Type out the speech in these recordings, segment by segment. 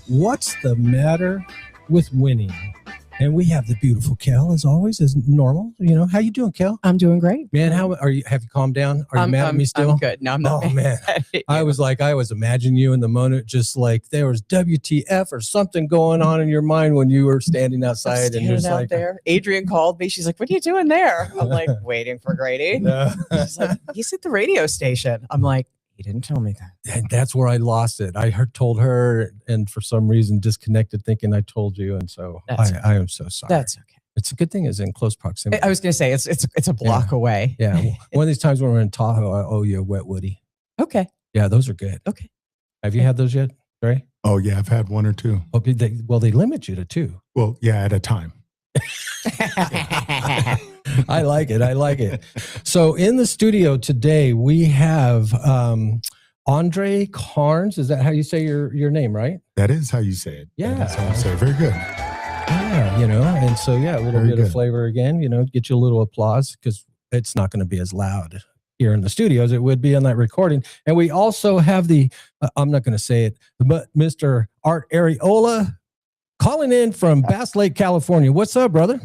What's the matter with winning? And we have the beautiful Kel, as always, as normal. You know, how you doing, Kel? I'm doing great. Man, how are you? Have you calmed down? Are you mad at me still? I'm good. No, I'm not. Oh, man. I was imagining you in the moment, just like there was WTF or something going on in your mind when you were standing outside. And you're just like, there. Adrian called me. She's like, "What are you doing there?" I'm like, waiting for Grady. No. She's like, "He's at the radio station." I'm like, "He didn't tell me that." And that's where I lost it. I told her, and for some reason disconnected, thinking I told you. And so I am so sorry. That's okay. It's a good thing it's in close proximity. I was going to say it's a block away. Yeah. One of these times when we're in Tahoe, I owe you a Wet Woody. Okay. Yeah, those are good. Okay. Have you had those yet, Ray? Oh, yeah, I've had one or two. Well, they limit you to two. Well, yeah, at a time. I like it. So in the studio today, we have Andre Carnes. Is that how you say your name, right? That is how you say it. Yeah. That is how you say it. Very good. Yeah, and so, a little Very bit good. of flavor again, get you a little applause because it's not going to be as loud here in the studio as it would be on that recording. And we also have I'm not going to say it, but Mr. Art Ariola calling in from Bass Lake, California. What's up, brother?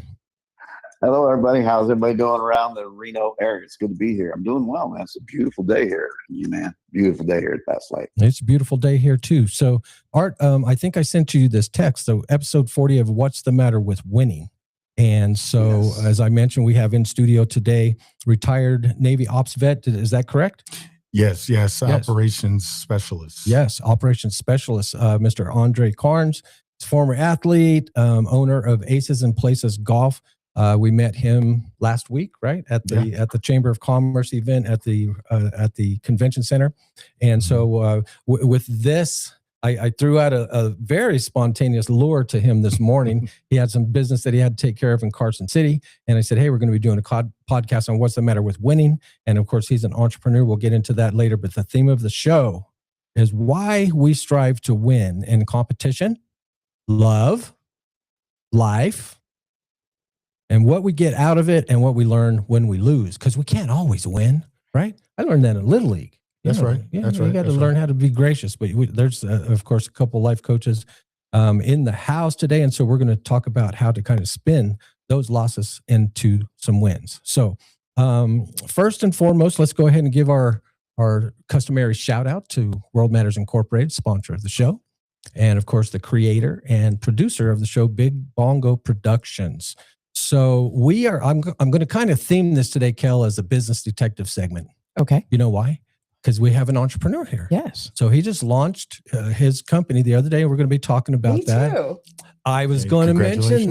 Hello, everybody. How's everybody doing around the Reno area? It's good to be here. I'm doing well, man. It's a beautiful day here, man. Beautiful day here at Bass Lake. It's a beautiful day here, too. So, Art, I think I sent you this text. So, episode 40 of What's the Matter with Winning? And so, Yes. As I mentioned, we have in studio today retired Navy ops vet. Is that correct? Yes. Operations specialist. Yes, operations specialist, Mr. Andre Carnes, former athlete, owner of Aces and Places Golf. We met him last week, right, at the Chamber of Commerce event at the convention center. And so with this, I threw out a very spontaneous lure to him this morning. He had some business that he had to take care of in Carson City. And I said, hey, we're going to be doing a podcast on what's the matter with winning. And of course, he's an entrepreneur. We'll get into that later. But the theme of the show is why we strive to win in competition, love, life, and what we get out of it and what we learn when we lose. Because we can't always win, right? I learned that in Little League. That's right. Yeah, That's you right. got to That's learn right. how to be gracious. But there's, of course, a couple life coaches in the house today. And so we're going to talk about how to kind of spin those losses into some wins. So first and foremost, let's go ahead and give our customary shout out to World Matters Incorporated, sponsor of the show. And of course, the creator and producer of the show, Big Bongo Productions. So I'm going to kind of theme this today, Kel, as a business detective segment. Okay. You know why? Because we have an entrepreneur here. Yes. So he just launched his company the other day. We're going to be talking about Me that. too. I was going to mention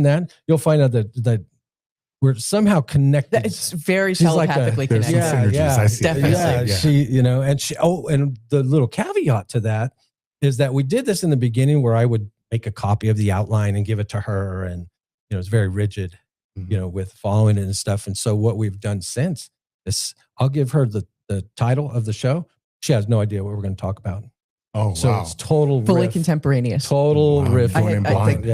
that. You'll find out that we're somehow connected. It's very She's like telepathically there's some connected. synergies. I see it. Definitely. Yeah, and the little caveat to that is that we did this in the beginning where I would make a copy of the outline and give it to her. And, it's very rigid, with following it and stuff. And so what we've done since this, I'll give her the title of the show. She has no idea what we're going to talk about. Oh, So wow. it's total Fully riff. contemporaneous. Total Wow, riff. going in blind.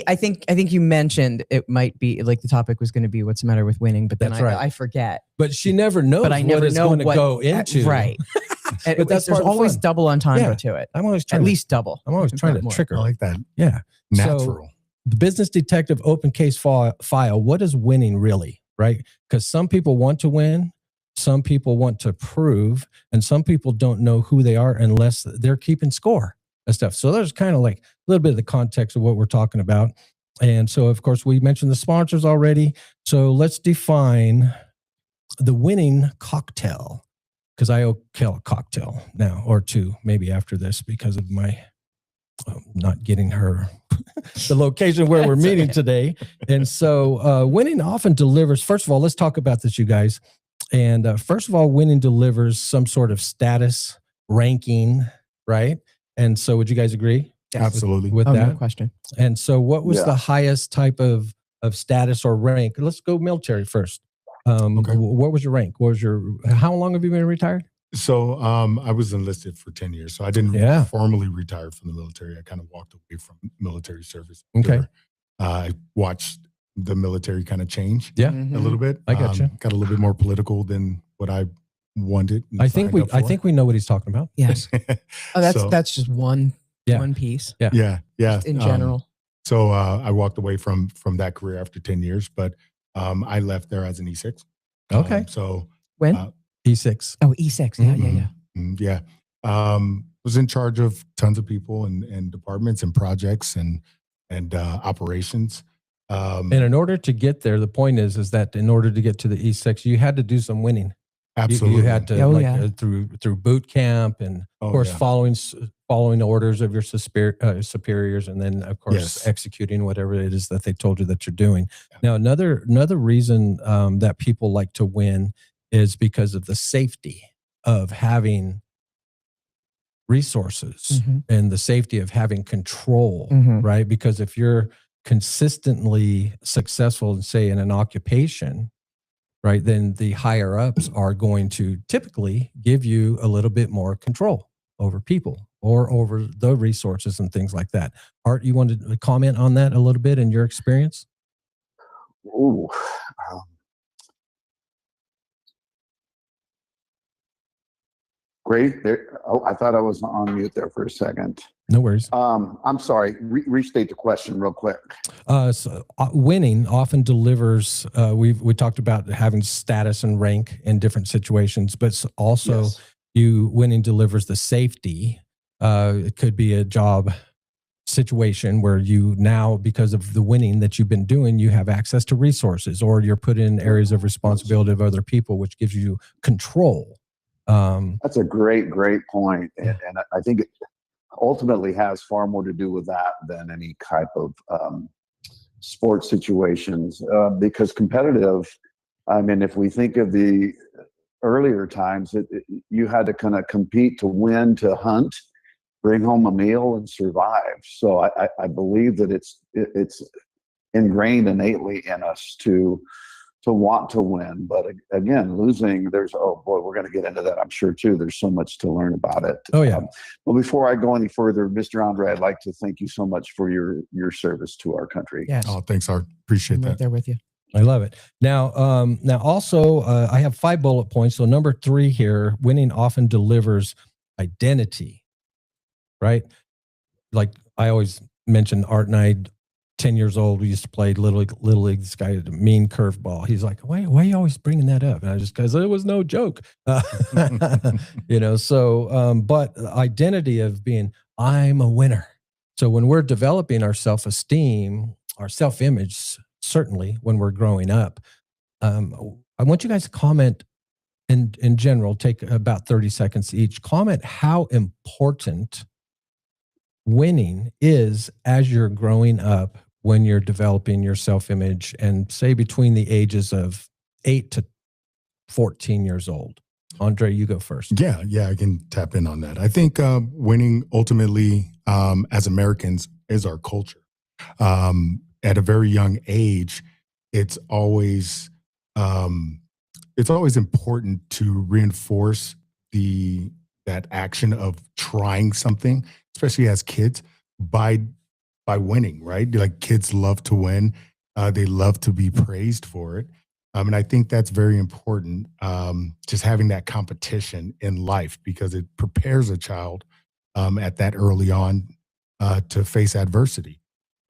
I think you mentioned it might be like the topic was going to be what's the matter with winning, but then That's right. I forget. But she never knows But I never what it's know going to what go into. Right. And But that's there's part of the always fun. double entendre Yeah. to it. I'm always trying At to, least double. I'm always if trying not to more. trick her. I like that. Yeah. Natural. The business detective open case file. What is winning really, right? Because some people want to win, some people want to prove, and some people don't know who they are unless they're keeping score and stuff. So there's kind of like a little bit of the context of what we're talking about. And so, of course, we mentioned the sponsors already. So let's define the winning cocktail, because I owe Kel a cocktail now or two, maybe after this, because of my not getting her the location where we're meeting today. And so winning often delivers, first of all, let's talk about this, you guys. And first of all, winning delivers some sort of status ranking, right? And so would you guys agree? Absolutely. With Oh, that? no question. And so what was Yeah. the highest type of status or rank? Let's go military first. Okay. What was your rank? How long have you been retired? So I was enlisted for 10 years. So I didn't Yeah. formally retire from the military. I kind of walked away from military service. Okay. I watched the military kind of change Yeah. a little bit. I gotcha. Got a little bit more political than what I wanted. and I think signed up I for. think we know what he's talking about. Yes. Oh, So, that's just one Yeah. one piece yeah. in general. So I walked away from that career after 10 years, but I left there as an E6. Okay. So When? E6. Oh, E6. Yeah. Was in charge of tons of people and departments and projects and operations. And in order to get there, the point is that in order to get to the E6, you had to do some winning. Absolutely. You had to Oh, yeah. through boot camp and Oh, of course yeah. following the orders of your superiors, and then of course Yes. executing whatever it is that they told you that you're doing. Now another reason that people like to win is because of the safety of having resources Mhm. and the safety of having control, Mhm. right? Because if you're consistently successful, say in an occupation, right, then the higher ups are going to typically give you a little bit more control over people or over the resources and things like that. Art, you wanted to comment on that a little bit in your experience? Ooh. Great. Oh, I thought I was on mute there for a second. No worries. I'm sorry. Restate the question real quick. Winning often delivers. We talked about having status and rank in different situations, but also Yes. winning delivers the safety. It could be a job situation where you now, because of the winning that you've been doing, you have access to resources, or you're put in areas of responsibility of other people, which gives you control. That's a great point. And I think it ultimately has far more to do with that than any type of sports situations. Because competitive, I mean, if we think of the earlier times, you had to kind of compete to win, to hunt, bring home a meal, and survive. So I believe that it's ingrained innately in us to want to win. But again, losing, oh boy, we're going to get into that, I'm sure, too. There's so much to learn about it. Oh, yeah. But before I go any further, Mr. Andre, I'd like to thank you so much for your service to our country. Yes. Oh, thanks, Art. Appreciate I'm right that. there with you. I love it. Now also, I have 5 bullet points. So number 3 here, winning often delivers identity, right? Like I always mention, Art and I, 10 years old, we used to play little league. This guy had a mean curveball. He's like, why are you always bringing that up? And I just, because it was no joke. But identity of being, I'm a winner. So when we're developing our self-esteem, our self-image, certainly when we're growing up, I want you guys to comment in general, take about 30 seconds each, comment how important winning is as you're growing up, when you're developing your self-image, and say between the ages of 8 to 14 years old. Andre, you go first. Yeah, I can tap in on that. I think winning ultimately, as Americans, is our culture. At a very young age, it's always important to reinforce that action of trying something, especially as kids, by winning, right? Like, kids love to win. They love to be praised for it. And I think that's very important, just having that competition in life, because it prepares a child at that early on to face adversity.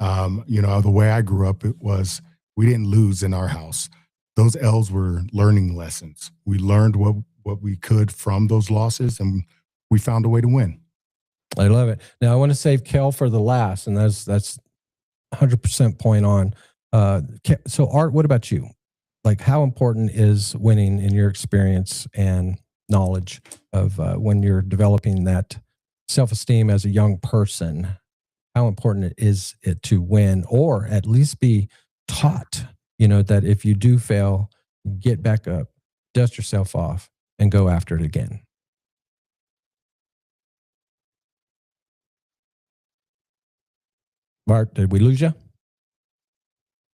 The way I grew up, it was, we didn't lose in our house. Those L's were learning lessons. We learned what we could from those losses, and we found a way to win. I love it. Now I want to save Kel for the last, and that's 100% point on. So Art, what about you? Like, how important is winning in your experience and knowledge of when you're developing that self-esteem as a young person? How important is it to win, or at least be taught, that if you do fail, get back up, dust yourself off, and go after it again? Bart, did we lose you?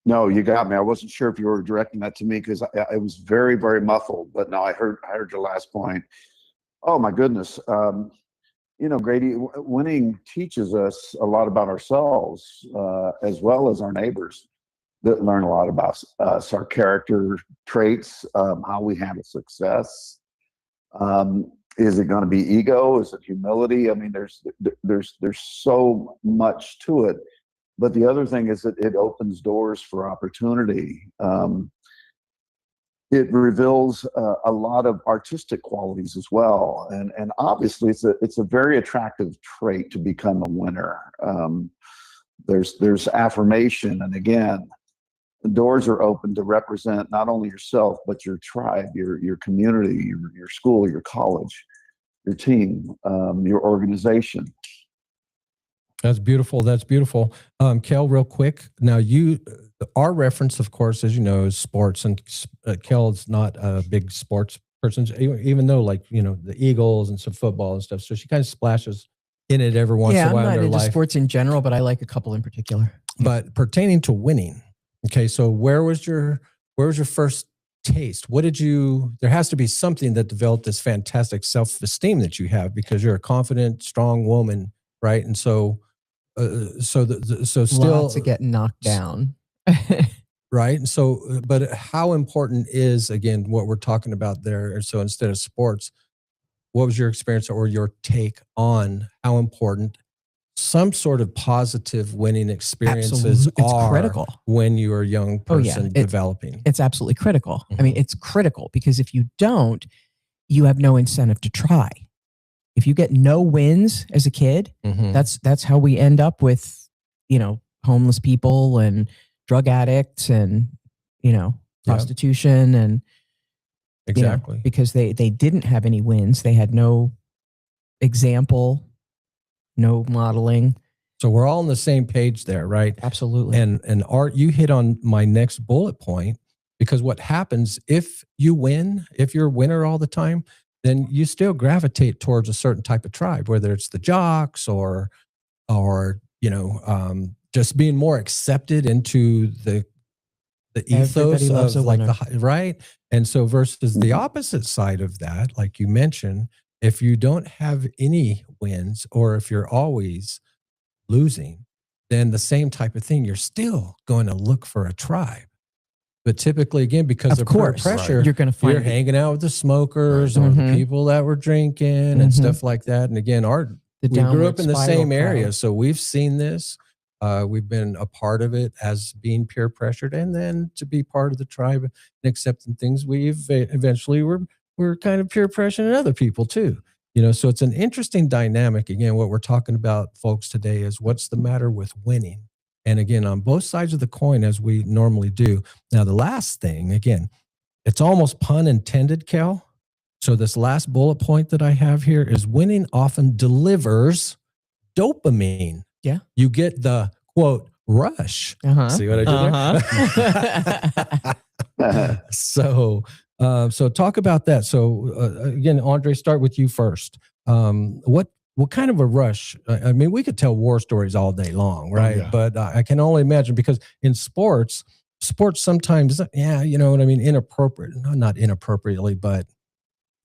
No, you got me. I wasn't sure if you were directing that to me, because I was very, very muffled. But no, I heard your last point. Oh my goodness. Grady, winning teaches us a lot about ourselves, as well as our neighbors, that learn a lot about us, our character traits, how we handle success. Is it going to be ego? Is it humility? I mean, there's so much to it. But the other thing is that it opens doors for opportunity. It reveals a lot of artistic qualities as well, and obviously it's a very attractive trait to become a winner. There's affirmation, and again, the doors are open to represent not only yourself but your tribe, your community, your school, your college, your team, your organization. That's beautiful. That's beautiful. Kel, real quick. Now, our reference, of course, as you know, is sports, and Kel's not a big sports person, even though, like, you know, the Eagles and some football and stuff. So she kind of splashes in it every once in a while. I'm not in her into life. sports in general, but I like a couple in particular. But pertaining to winning, okay. So where was your first taste? There has to be something that developed this fantastic self-esteem that you have, because you're a confident, strong woman, right? And so. So still Lots of getting knocked down. right. And so, but how important is, again, what we're talking about there? And so instead of sports, what was your experience or your take on how important some sort of positive winning experiences It's are critical when you're a young person developing? It's absolutely critical. Mm-hmm. I mean, it's critical because if you don't, you have no incentive to try. If you get no wins as a kid, Mm-hmm. that's how we end up with, you know, homeless people and drug addicts and, you know, prostitution and Exactly. you know, because they didn't have any wins. They had no example, no modeling. So we're all on the same page there, right? Absolutely. And Art, you hit on my next bullet point, because what happens if you win, if you're a winner all the time, then you still gravitate towards a certain type of tribe, whether it's the jocks or you know, just being more accepted into the ethos Everybody loves of a like winner. right. And so versus the opposite side of that, like you mentioned, if you don't have any wins or if you're always losing, then the same type of thing, you're still going to look for a tribe. But typically, again, because of peer pressure, you're going to find you're hanging out with the smokers or the people that were drinking and stuff like that. And again, we grew up in the same area, so we've seen this. We've been a part of it as being peer pressured, and then to be part of the tribe and accepting things. Eventually we're kind of peer pressuring other people too. You know, so it's an interesting dynamic. Again, what we're talking about, folks, today is what's the matter with winning. And again, on both sides of the coin, as we normally do. Now, the last thing, again, it's almost pun intended, Kel. So this last bullet point that I have here is winning often delivers dopamine. Yeah. You get the, quote, rush. See what I did there? So talk about that. So again, Andre, start with you first. What kind of a rush? I mean, we could tell war stories all day long, right? Oh, yeah. But I can only imagine, because in sports sometimes, you know what I mean, not inappropriately, but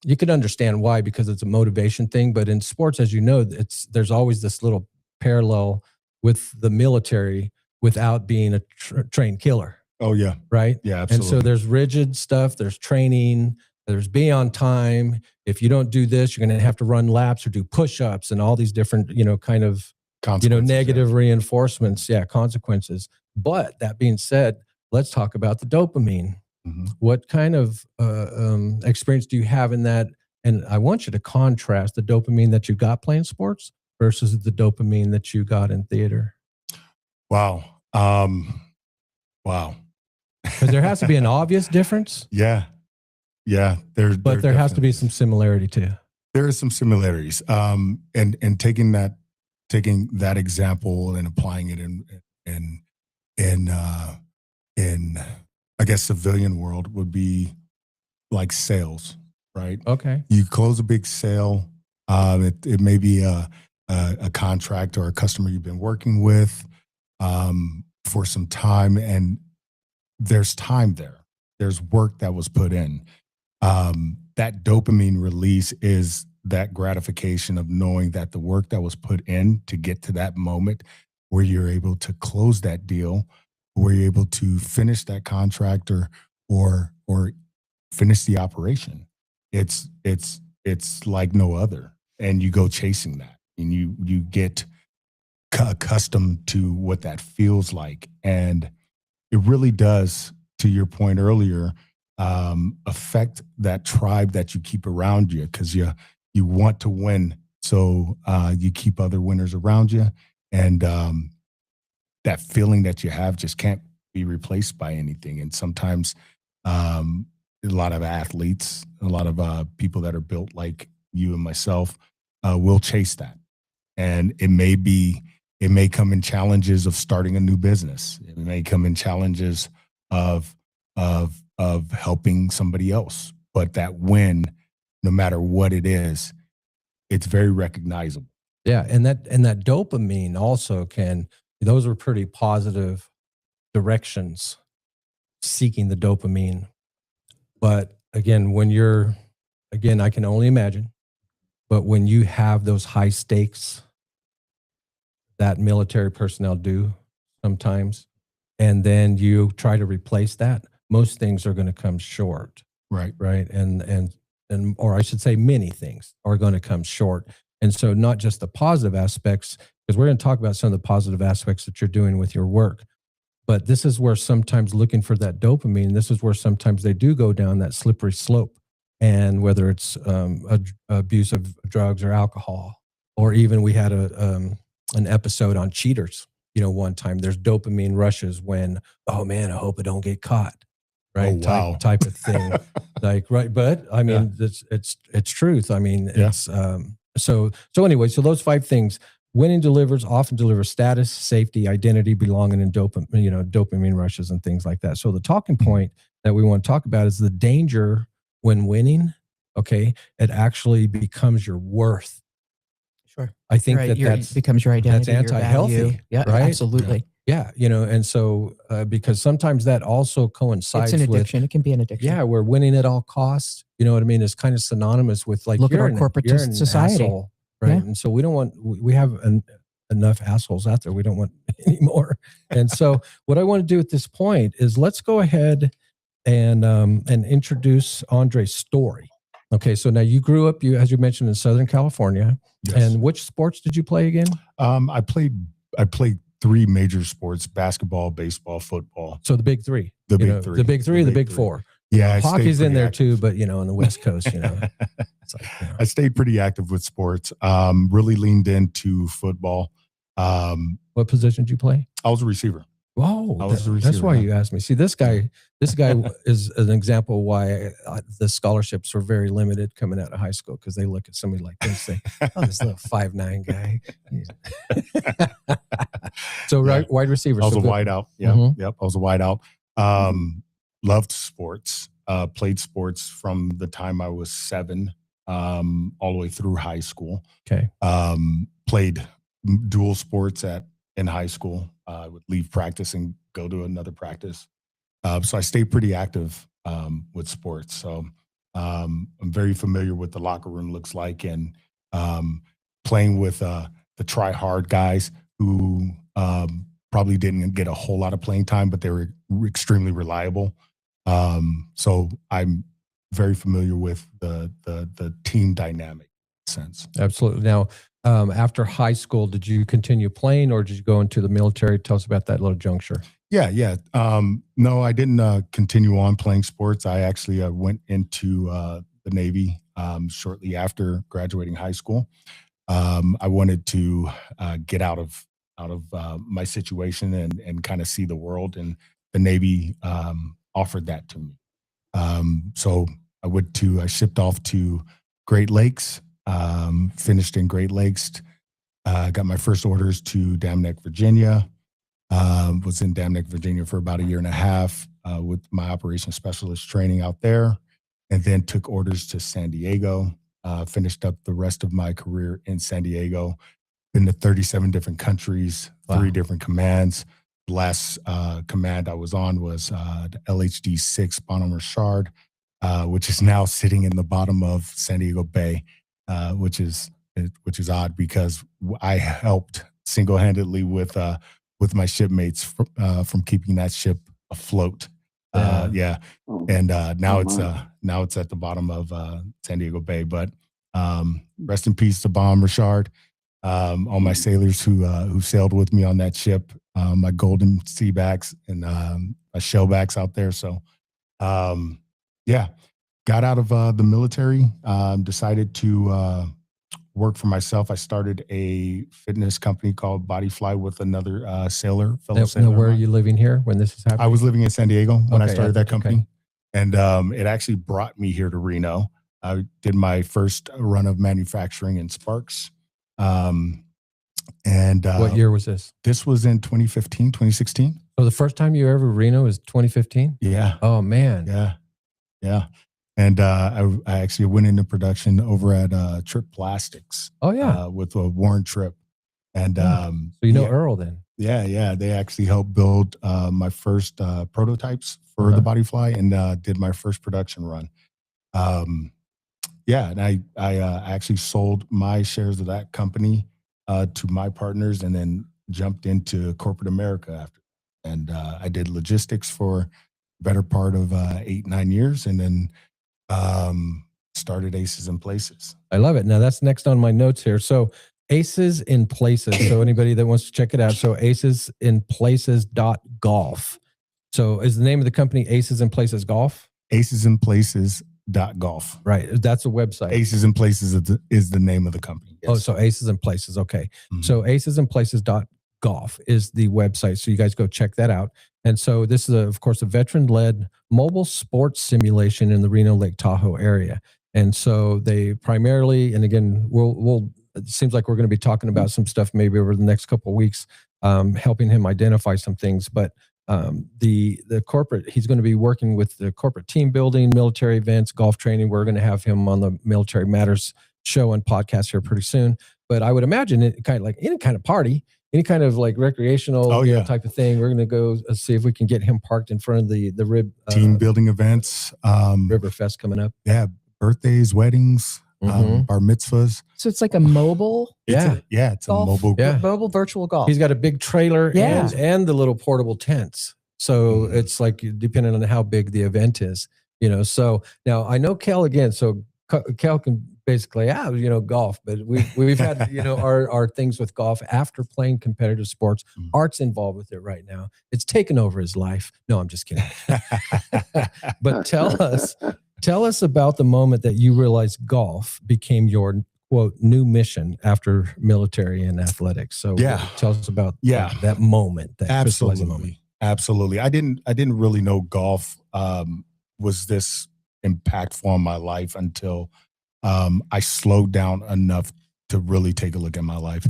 you could understand why, because it's a motivation thing. But in sports, as you know, there's always this little parallel with the military without being a trained killer. Oh yeah. Right. Yeah. Absolutely. And so there's rigid stuff, there's training, there's be on time. If you don't do this, you're going to have to run laps or do push-ups and all these different, you know, kind of, you know, negative reinforcements. Yeah. Consequences. But that being said, let's talk about the dopamine. Mm-hmm. What kind of experience do you have in that? And I want you to contrast the dopamine that you got playing sports versus the dopamine that you got in theater. Wow. Wow. Because there has to be an obvious difference. Yeah. Yeah. But there has to be some similarity too. There is some similarities. And taking that example and applying it in I guess civilian world would be like sales, right? Okay. You close a big sale. It may be a contract or a customer you've been working with for some time, and there's time there. There's work that was put in. That dopamine release is that gratification of knowing that the work that was put in to get to that moment where you're able to close that deal, where you're able to finish that contract or finish the operation. It's it's like no other, and you go chasing that, and you get accustomed to what that feels like, and it really does, to your point earlier, affect that tribe that you keep around you, because you want to win, so you keep other winners around you, and that feeling that you have just can't be replaced by anything. And sometimes a lot of athletes, a lot of people that are built like you and myself will chase that, and it may come in challenges of starting a new business. It may come in challenges of helping somebody else. But that win, no matter what it is, it's very recognizable. Yeah, and that dopamine also those are pretty positive directions, seeking the dopamine. But again, I can only imagine, but when you have those high stakes that military personnel do sometimes, and then you try to replace that, most things are going to come short. Right. Right. And or I should say many things are going to come short. And so not just the positive aspects, because we're going to talk about some of the positive aspects that you're doing with your work, but this is where sometimes looking for that dopamine, this is where sometimes they do go down that slippery slope. And whether it's abuse of drugs or alcohol, or even we had an episode on cheaters, one time there's dopamine rushes when, oh man, I hope I don't get caught. Right. Oh, wow. Type of thing. Like, right. But I mean, it's truth. I mean, it's, so anyway, so those 5 things: winning often delivers status, safety, identity, belonging, and dopamine rushes and things like that. So the talking point that we want to talk about is the danger when winning. Okay. It actually becomes your worth. Sure. I think right. that becomes your identity. That's anti-healthy. Your value. Yeah, right? Absolutely. Yeah. And so, because sometimes that also coincides it's an addiction. with, it can be an addiction. yeah, we're winning at all costs. You know what I mean? It's kind of synonymous with like, look at you're our corporate you're an society. asshole, right? Yeah. And so we have enough assholes out there. We don't want any more. And so what I want to do at this point is let's go ahead and introduce Andre's story. Okay. So now you grew up, as you mentioned, in Southern California. Yes. And which sports did you play again? I played 3 major sports: basketball, baseball, football. So the big 3. The big three, the big 4. Yeah, hockey's in there too, but on the West Coast, it's like, I stayed pretty active with sports. Really leaned into football. What position did you play? I was a receiver. Whoa, I was a that's receiver, why yeah. you asked me. See, this guy is an example why the scholarships were very limited coming out of high school, because they look at somebody like this and say, "Oh, this little 5'9" guy." So Yeah. wide receiver. I was so a good. wide out. Yep, Mhm. yep. I was a wide out. Loved sports. Played sports from the time I was 7 all the way through high school. Okay. Played dual sports in high school. I would leave practice and go to another practice. So I stayed pretty active with sports. So I'm very familiar with the locker room looks like, and playing with the try hard guys who probably didn't get a whole lot of playing time, but they were extremely reliable. So I'm very familiar with the team dynamic sense. Absolutely. Now, after high school, did you continue playing, or did you go into the military? Tell us about that little juncture. Yeah. No, I didn't continue on playing sports. I actually went into the Navy shortly after graduating high school. I wanted to get out of my situation and kind of see the world, and the Navy offered that to me. So I shipped off to Great Lakes, finished in Great Lakes, got my first orders to Dam Neck, Virginia. Was in Dam Neck, Virginia for about 1.5 years with my operations specialist training out there, and then took orders to San Diego. Finished up the rest of my career in San Diego. Been to 37 different countries, Wow. 3 different commands. The last command I was on was the LHD-6 Bonhomme Richard, which is now sitting in the bottom of San Diego Bay, which is odd because I helped single-handedly with my shipmates from keeping that ship afloat. Yeah. Yeah, Oh, and now Oh, it's my. now it's at the bottom of San Diego Bay. But Rest in peace to Bomb Richard. All my sailors who sailed with me on that ship, my golden seabacks and my shellbacks out there. So, yeah, got out of the military, decided to work for myself. I started a fitness company called Bodyfly with another fellow sailor. Now, where are of mine. you living here when this is happening? I was living in San Diego when I Okay, started that company. okay. And it actually brought me here to Reno. I did my first run of manufacturing in Sparks. What year was this? This was in 2015, 2016. So the first time you were ever Reno is 2015? Yeah. Oh, man. Yeah. Yeah. And I actually went into production over at Trip Plastics. Oh, yeah. With Warren Tripp. And So you know yeah, Earl then? yeah. They actually helped build my first prototypes for the Bodyfly and did my first production run. Yeah, and I actually sold my shares of that company to my partners and then jumped into corporate America after. And I did logistics for the better part of 8-9 years and then started Aces in Places. I love it. Now that's next on my notes here. So Aces in Places. So anybody that wants to check it out. So acesinplaces.golf. So is the name of the company Aces in Places Golf? acesinplaces.golf. Right. That's a website. Aces in Places is the name of the company. Yes. Oh, so Aces in Places. Okay. Mhm. So acesinplaces.golf is the website. So you guys go check that out. And so this is, of course, a veteran-led mobile sports simulation in the Reno Lake Tahoe area. And so they primarily, and again, it seems like we're going to be talking about some stuff maybe over the next couple of weeks, helping him identify some things. But the corporate, he's going to be working with the corporate team building, military events, golf training. We're going to have him on the Military Matters show and podcast here pretty soon. But I would imagine it kind of like any kind of party, any kind of like recreational type of thing. We're going to go see if we can get him parked in front of the team building events, River Fest coming up. Yeah, birthdays, weddings, bar mitzvahs. So it's like a mobile, It's golf, a mobile. Yeah. mobile virtual golf. He's got a big trailer Yeah. and the little portable tents. So it's like depending on how big the event is, So now I know Kel again. So Kel can basically golf, but we've had our things with golf after playing competitive sports. Art's involved with it right now. It's taken over his life. No, I'm just kidding. But tell us about the moment that you realized golf became your quote new mission after military and athletics. So tell us about that moment, that crystallizing moment. Absolutely. I didn't really know golf was this impactful on my life until I slowed down enough to really take a look at my life.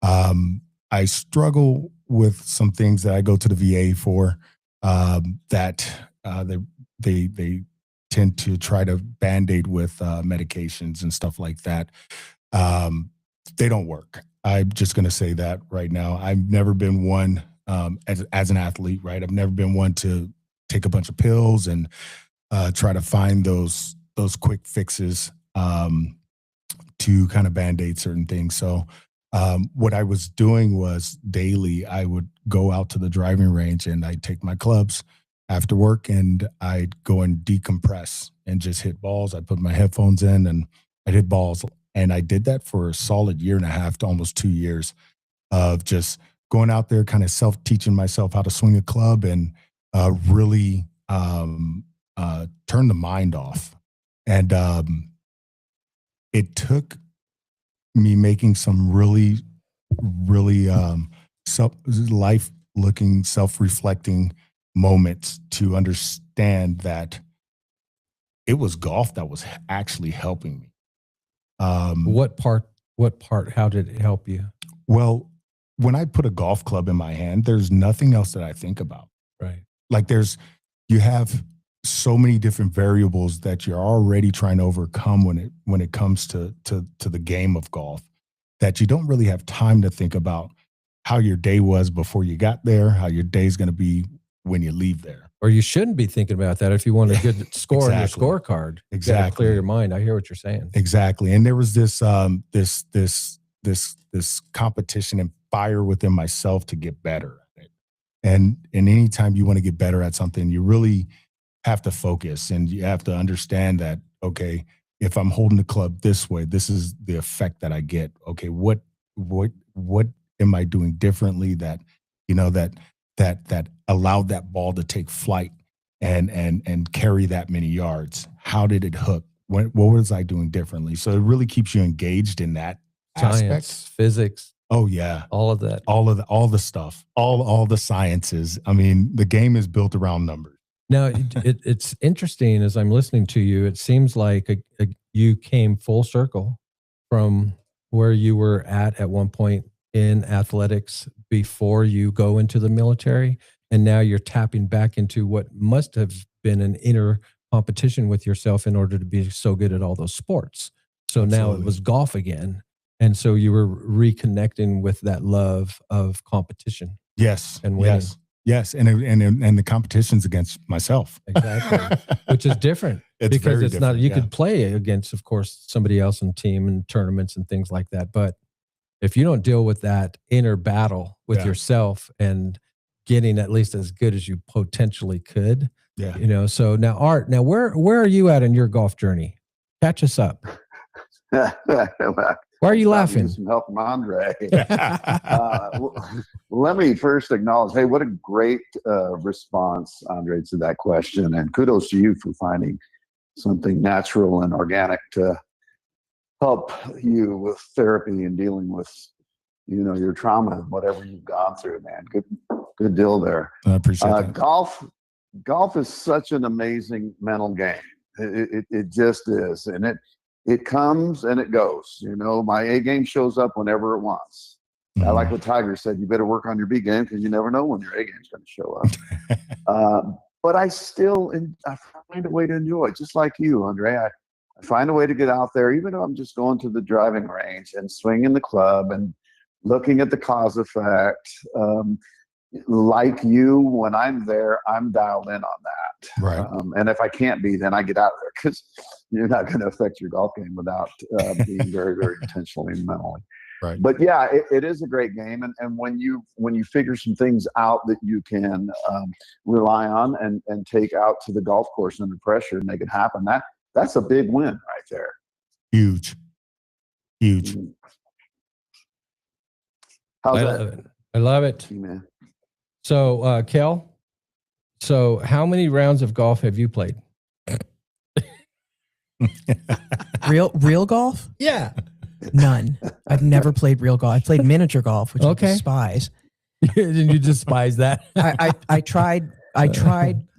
I struggle with some things that I go to the VA for that they tend to try to Band-Aid with medications and stuff like that. They don't work. I'm just going to say that right now. I've never been one as an athlete, right? I've never been one to take a bunch of pills and try to find those quick fixes to kind of Band-Aid certain things. So what I was doing was daily, I would go out to the driving range and I'd take my clubs after work and I'd go and decompress and just hit balls. I'd put my headphones in and I'd hit balls. And I did that for a solid 1.5 to almost 2 years of just going out there, kind of self-teaching myself how to swing a club and really turn the mind off. And it took me making some really life-looking, self-reflecting moments to understand that it was golf that was actually helping me. What part, how did it help you? Well, when I put a golf club in my hand, there's nothing else that I think about. Right. Like you have so many different variables that you're already trying to overcome when it comes to the game of golf, that you don't really have time to think about how your day was before you got there, how your day's going to be when you leave there. Or you shouldn't be thinking about that if you want a good score on your scorecard. Exactly. You gotta clear your mind. I hear what you're saying. Exactly. And there was this competition and fire within myself to get better at it. And anytime you want to get better at something, you really have to focus and you have to understand that, okay, if I'm holding the club this way, this is the effect that I get. Okay, what am I doing differently that, that allowed that ball to take flight and carry that many yards? How did it hook? What was I doing differently? So it really keeps you engaged in that Science, aspect. physics, Oh yeah, all of that. all the stuff, all the sciences. I mean, the game is built around numbers. Now, it's interesting as I'm listening to you. It seems like you came full circle from where you were at one point in athletics before you go into the military. And now you're tapping back into what must have been an inner competition with yourself in order to be so good at all those sports. So now it Absolutely. was golf again. And so you were reconnecting with that love of competition. Yes, And winning. yes, and the competition's against myself. Exactly. Which is different. It's Because very it's not, different, you yeah. could play against, of course, somebody else in team and tournaments and things like that. But if you don't deal with that inner battle with Yeah. yourself and getting at least as good as you potentially could, Yeah. so now Art, where are you at in your golf journey? Catch us up. Why are you laughing? Some help from Andre. Let me first acknowledge, hey, what a great response, Andre, to that question. And kudos to you for finding something natural and organic to help you with therapy and dealing with, your trauma and whatever you've gone through, man. Good deal there. I appreciate that. Golf is such an amazing mental game. It just is. And it comes and it goes. My A game shows up whenever it wants. I like what Tiger said, you better work on your B game because you never know when your A game's going to show up. But I find a way to enjoy it, just like you, Andre. I find a way to get out there, even though I'm just going to the driving range and swinging the club and looking at the cause effect. Like you, when I'm there, I'm dialed in on that. Right. And if I can't be, then I get out of there because you're not going to affect your golf game without being very, very intentionally and mentally. Right. But yeah, it is a great game. And when you figure some things out that you can rely on and take out to the golf course under pressure and make it happen, that's a big win right there. Huge. How's I that, love it. I love it. man? So, Kel, how many rounds of golf have you played? Real golf? Yeah. None. I've never played real golf. I played miniature golf, which Okay. I despise. And you despise that. I tried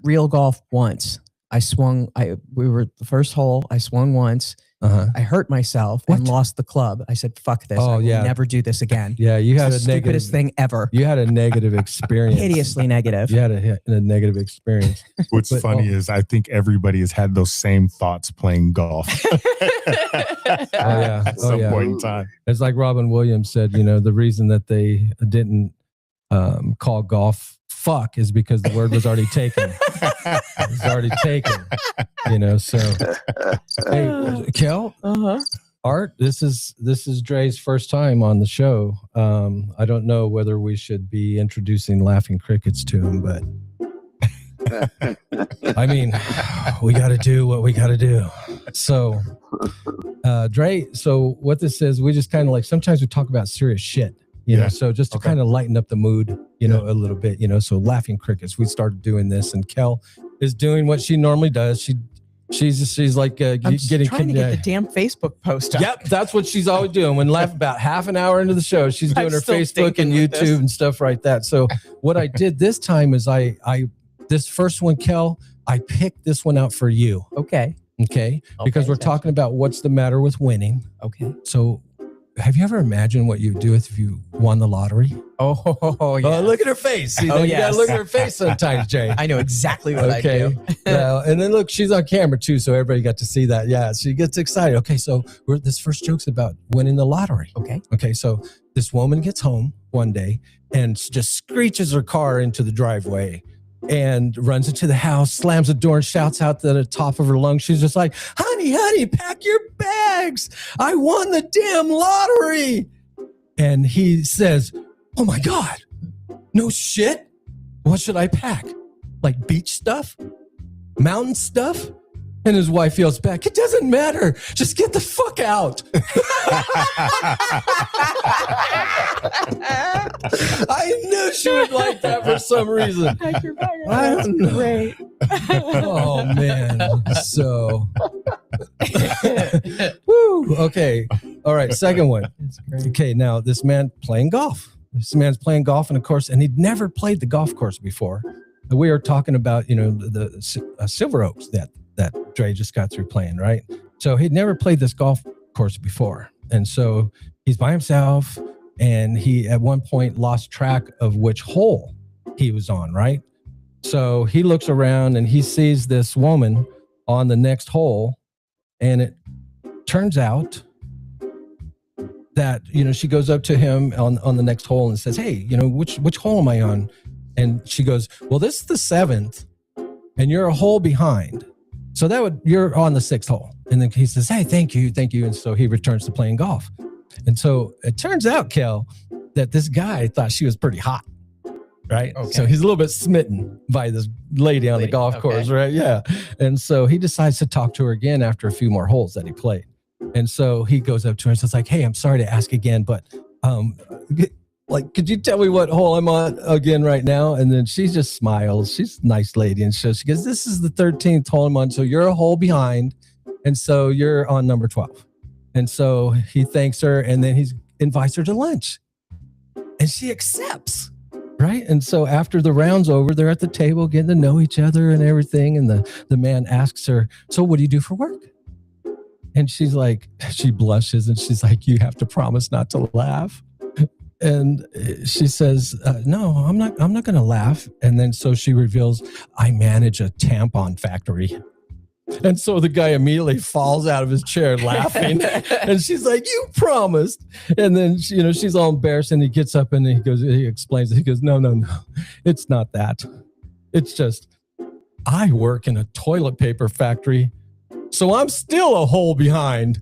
real golf once. We were the first hole. I swung once. Uh-huh. I hurt myself and lost the club. I said, fuck this. Oh, I will yeah. never do this again. Yeah, you had It's a the negative stupidest thing ever. You had a negative experience. Hideously negative. You had a negative experience. What's But- funny is I think everybody has had those same thoughts playing golf. yeah. At Oh, some yeah. point in time. It's like Robin Williams said, the reason that they didn't call golf fuck is because the word was already taken. It was already taken. So hey, Kel, Art, this is Dre's first time on the show. I don't know whether we should be introducing Laughing Crickets to him, but I mean, we got to do what we got to do. So, Dre, so what this is, we just kind of sometimes we talk about serious shit, so just to kind of lighten up the mood, a little bit, so Laughing Crickets, we started doing this, and Kel is doing what she normally does. She's like I'm just getting trying to get the damn Facebook post up. Yep, that's what she's always doing. When about half an hour into the show, she's doing I'm her still Facebook and thinking with this. YouTube and stuff like that. So what I did this time is I this first one, Kel, I picked this one out for you. Okay. Okay. Because we're talking about what's the matter with winning. Okay. So have you ever imagined what you'd do if you won the lottery? Oh, yeah. Oh, look at her face. See, Oh, you gotta yes. look at her face sometimes, Jay. I know exactly what I Okay. do. And then look, she's on camera too, so everybody got to see that. Yeah, she gets excited. Okay, so this first joke's about winning the lottery. Okay, so this woman gets home one day and just screeches her car into the driveway and runs into the house, slams the door and shouts out to the top of her lungs. She's just like, honey, pack your bags. I won the damn lottery. And he says, oh my God, no shit. What should I pack? Like beach stuff? Mountain stuff? And his wife yells back, "It doesn't matter. Just get the fuck out." I knew she would like that for some reason. I don't know. Great. Oh man. So woo. Okay. All right. Second one. That's great. Okay. Now this man playing golf. This man's playing golf, and of course, and he'd never played the golf course before. And we are talking about, the Silver Oaks that Dre just got through playing, right? So he'd never played this golf course before. And so he's by himself, and he at one point lost track of which hole he was on, right? So he looks around and he sees this woman on the next hole, and it turns out that, she goes up to him on the next hole and says, "Hey, which hole am I on?" And she goes, "Well, this is the 7th, and you're a hole behind. So you're on the 6th hole." And then he says, "Hey, thank you. And so he returns to playing golf. And so it turns out, Kel, that this guy thought she was pretty hot, right? Okay. So he's a little bit smitten by this lady on the golf course, right? Yeah. And so he decides to talk to her again after a few more holes that he played. And so he goes up to her and says, like, "Hey, I'm sorry to ask again, but could you tell me what hole I'm on again right now?" And then she just smiles. She's a nice lady. And so she goes, "This is the 13th hole I'm on. So you're a hole behind. And so you're on number 12. And so he thanks her, and then he invites her to lunch. And she accepts, right? And so after the round's over, they're at the table getting to know each other and everything. And the man asks her, "So what do you do for work?" And she's like, she blushes and she's like, "You have to promise not to laugh." And she says, "No, I'm not going to laugh." And then so she reveals, "I manage a tampon factory." And so the guy immediately falls out of his chair laughing. And she's like, "You promised." And then, she's all embarrassed, and he gets up and he explains it. He goes, No, it's not that. It's just, I work in a toilet paper factory, so I'm still a hole behind.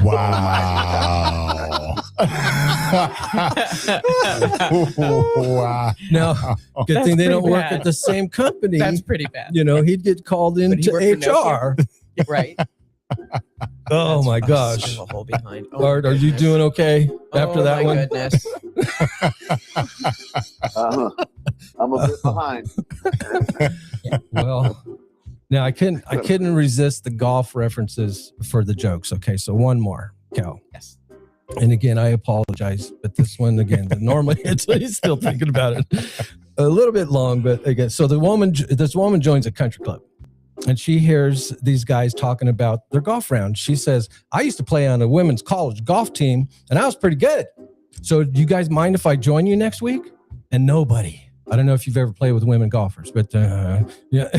Wow. Wow. Now, good That's thing they don't pretty work bad. at the same company. That's pretty bad. He'd get called into worked for HR. Right. Oh my gosh. Still a hole behind. Oh, Bart, are you goodness. doing okay after that my one? Goodness. I'm a bit behind. Well, now I couldn't resist the golf references for the jokes. Okay, so one more, Cal. Yes. And again, I apologize, but this one again, normally he's still thinking about it. A little bit long, but again, so this woman joins a country club, and she hears these guys talking about their golf round. She says, "I used to play on a women's college golf team, and I was pretty good. So do you guys mind if I join you next week?" And nobody. I don't know if you've ever played with women golfers, but yeah,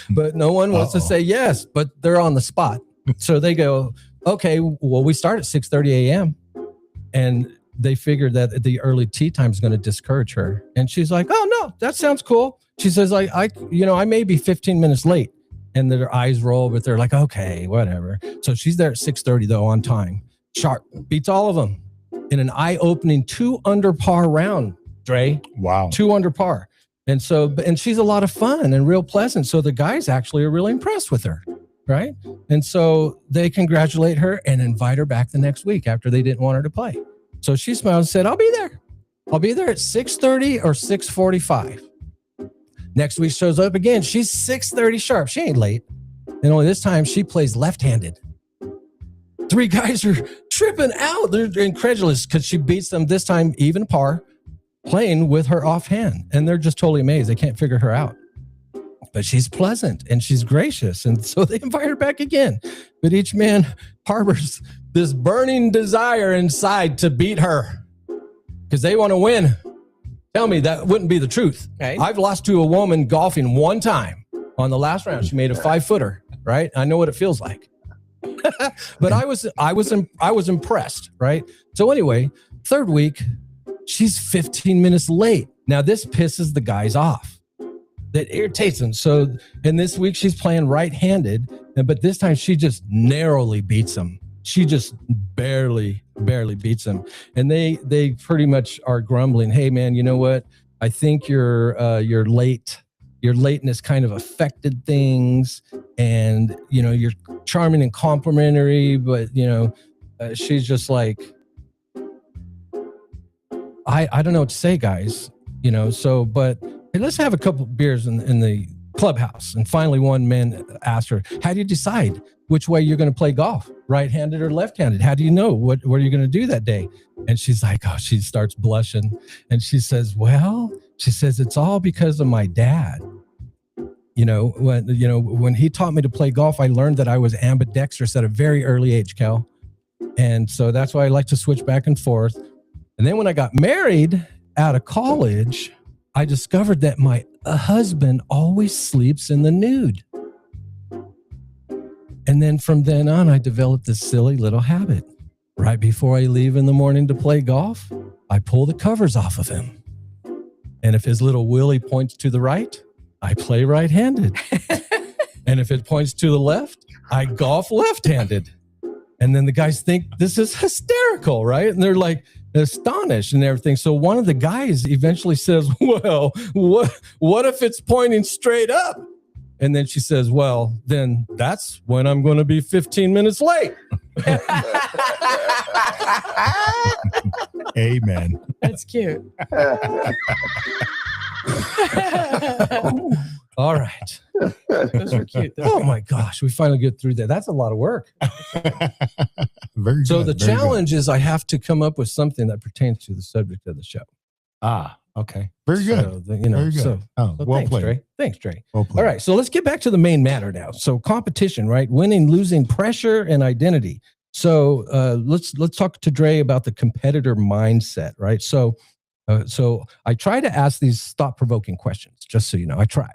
but no one wants to say yes, but they're on the spot. So they go, "Okay, well, we start at 6:30 a.m. And they figured that the early tee time is going to discourage her. And she's like, "Oh no, that sounds cool." She says, I may be 15 minutes late." And their eyes roll, but they're like, "Okay, whatever." So she's there at 6:30 though, on time. Sharp, beats all of them in an eye-opening 2 under par round, Dre. Wow. 2 under par. And so, and she's a lot of fun and real pleasant. So the guys actually are really impressed with her, right? And so they congratulate her and invite her back the next week after they didn't want her to play. So she smiled and said, I'll be there at 6:30 or 6:45. Next week shows up again. She's 6:30 sharp. She ain't late. And only this time she plays left-handed. 3 guys are tripping out. They're incredulous because she beats them this time even par, playing with her offhand. And they're just totally amazed. They can't figure her out. But she's pleasant and she's gracious. And so they invite her back again. But each man harbors this burning desire inside to beat her because they want to win. Tell me that wouldn't be the truth. Okay. I've lost to a woman golfing one time on the last round. She made a 5-footer, right? I know what it feels like. But I was impressed, right? So anyway, 3rd week, she's 15 minutes late. Now this pisses the guys off. That irritates them. So, and this week she's playing right-handed, but this time she just narrowly beats them. She just barely beats them. And they pretty much are grumbling, "Hey man, you know what? I think you're late your lateness kind of affected things, and you're charming and complimentary, but she's just like, I don't know what to say, guys. So, but hey, let's have a couple of beers in the clubhouse. And finally, one man asked her, "How do you decide which way you're going to play golf, right-handed or left-handed? How do you know what are you going to do that day?" And she's like, she starts blushing, and she says, it's all because of my dad. When he taught me to play golf, I learned that I was ambidextrous at a very early age, Cal. And so that's why I like to switch back and forth. And then when I got married out of college, I discovered that my husband always sleeps in the nude. And then from then on, I developed this silly little habit. Right before I leave in the morning to play golf, I pull the covers off of him. And if his little willy points to the right, I play right-handed. And if it points to the left, I golf left-handed. And then the guys think this is hysterical, right? And they're like astonished and everything. So one of the guys eventually says, "Well, what if it's pointing straight up?" And then she says, "Well, then that's when I'm going to be 15 minutes late." Amen. That's cute. All right. Those are cute. Oh my gosh, we finally get through that. That's a lot of work. Very So good. the very challenge is I have to come up with something that pertains to the subject of the show. good. Okay. Very good. So, Very good. So Well thanks, played. Dre. Thanks, Dre. Well played. All right, so let's get back to the main matter now. So competition, right? Winning, losing, pressure, and identity. So let's talk to Dre about the competitor mindset, right? So I try to ask these thought-provoking questions, just so you know. I try.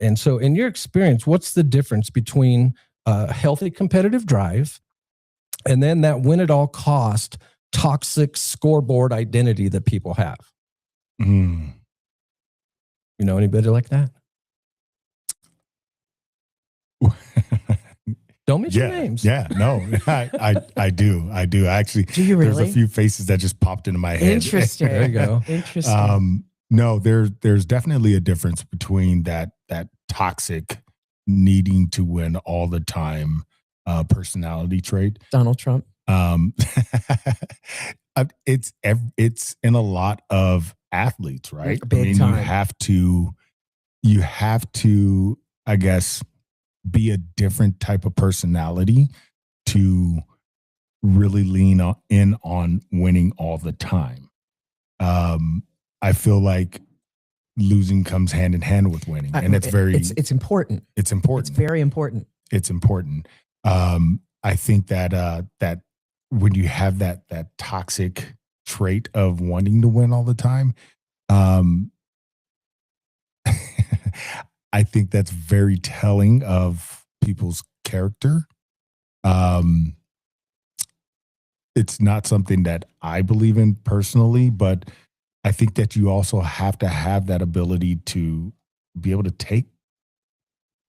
And so in your experience, what's the difference between a healthy competitive drive and then that win-at-all-cost toxic scoreboard identity that people have? Mm. You know anybody like that? Don't mention names. Yeah, no, I do. Actually, Do you really? there's a few faces that just popped into my head. Interesting. There you go. Interesting. No, there's definitely a difference between that toxic needing to win all the time personality trait. Donald Trump. It's in a lot of athletes, right? Big time. you have to, I guess, be a different type of personality to really lean in on winning all the time. I feel like losing comes hand in hand with winning, and it's important. It's important. It's very important. It's important. I think that when you have that toxic trait of wanting to win all the time, I think that's very telling of people's character. It's not something that I believe in personally, but I think that you also have to have that ability to be able to take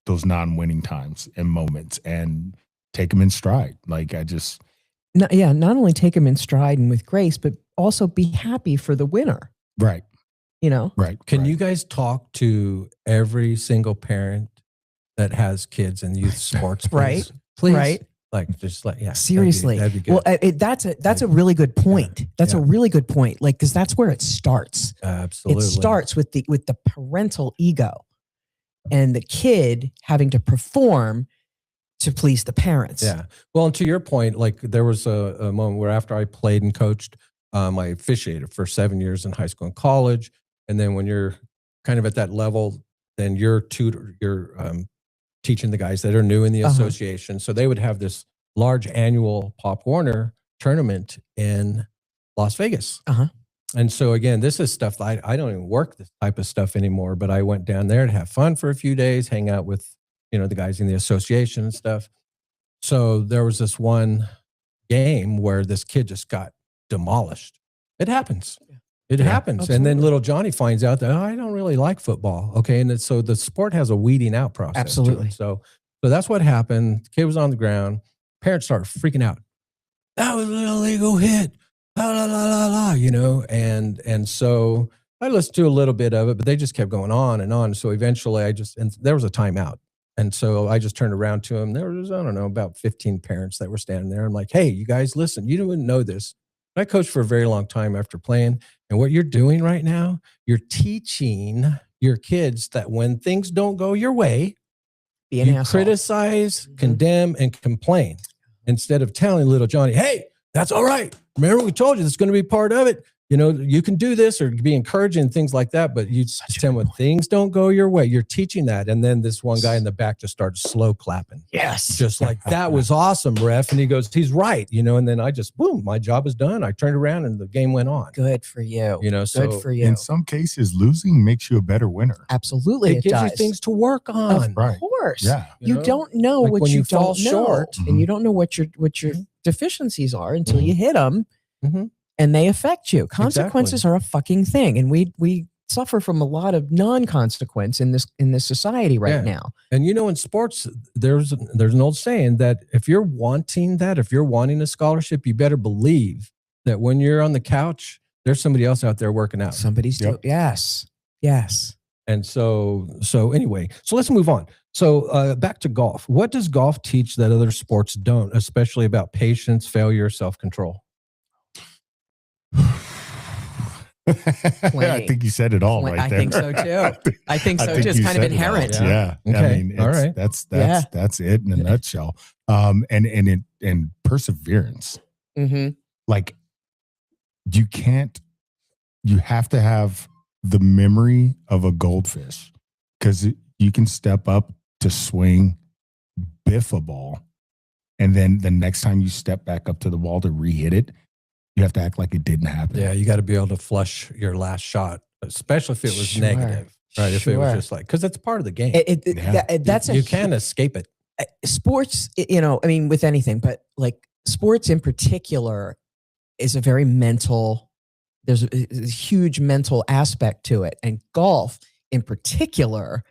those non-winning times and moments and take them in stride. Like Not only take them in stride and with grace, but also be happy for the winner. right. Right. Can right. you guys talk to every single parent that has kids in youth sports? Please? Right. Please. Right. Yeah. Seriously. That'd be good. Well, that's a really good point. That's a really good point. Like, because that's where it starts. Absolutely. It starts with the parental ego and the kid having to perform to please the parents. Yeah. Well, and to your point, like there was a moment where after I played and coached, I officiated for 7 years in high school and college. And then when you're kind of at that level, then you're teaching the guys that are new in the association. So they would have this large annual Pop Warner tournament in Las Vegas. And so again, this is stuff that I don't even work this type of stuff anymore, but I went down there to have fun for a few days, hang out with, the guys in the association and stuff. So there was this one game where this kid just got demolished. It happens. It happens. Absolutely. And then little Johnny finds out that, I don't really like football. Okay. And so the sport has a weeding out process. Absolutely. To it. So that's what happened. The kid was on the ground. Parents started freaking out. That was an illegal hit. La, la, la, la, la, and so I listened to a little bit of it, but they just kept going on and on. So eventually and there was a timeout. And so I just turned around to them. There was, I don't know, about 15 parents that were standing there. I'm like, hey, you guys, listen, you didn't know this. I coached for a very long time after playing. And what you're doing right now, you're teaching your kids that when things don't go your way, Be an you asshole. criticize, condemn, and complain instead of telling little Johnny, hey, that's all right. Remember, we told you that's going to be part of it. You know, you can do this, or be encouraging things like that. But you tell when things don't go your way, you're teaching that. And then this one guy in the back just started slow clapping. Yes. Just like, that was awesome, ref. And he goes, he's right. You know, and then I just, boom, my job is done. I turned around and the game went on. Good for you. You know, so Good for you. In some cases, losing makes you a better winner. Absolutely, it it gives you does. things to work on. Right. Of course. Yeah. You know? don't know Like what when you you fall don't know, short. and you don't know what your deficiencies are until you hit them, Mhm. and they affect you. Consequences are a fucking thing, and we suffer from a lot of non-consequence in this society right Yeah. now. And you know, in sports, there's an old saying that if you're wanting a scholarship, you better believe that when you're on the couch, there's somebody else out there working out. Somebody's doing yes. And so anyway, so let's move on. So back to golf. What does golf teach that other sports don't, especially about patience, failure, self-control? I think you said it all right I there. think so too. I think so too. It's you kind of said it all. inherent. Yeah. I Okay. mean, All right. that's it in a nutshell. And perseverance. Mm-hmm. Like you have to have the memory of a goldfish, because you can step up to swing, biff a ball, and then the next time you step back up to the ball to re-hit it, you have to act like it didn't happen. Yeah, you got to be able to flush your last shot, especially if it was Sure. negative, right? If it was Sure. just like, because it's part of the game. That's you can't escape it. Sports, you know, I mean, with anything, but like sports in particular is a very mental, there's a huge mental aspect to it. And golf in particular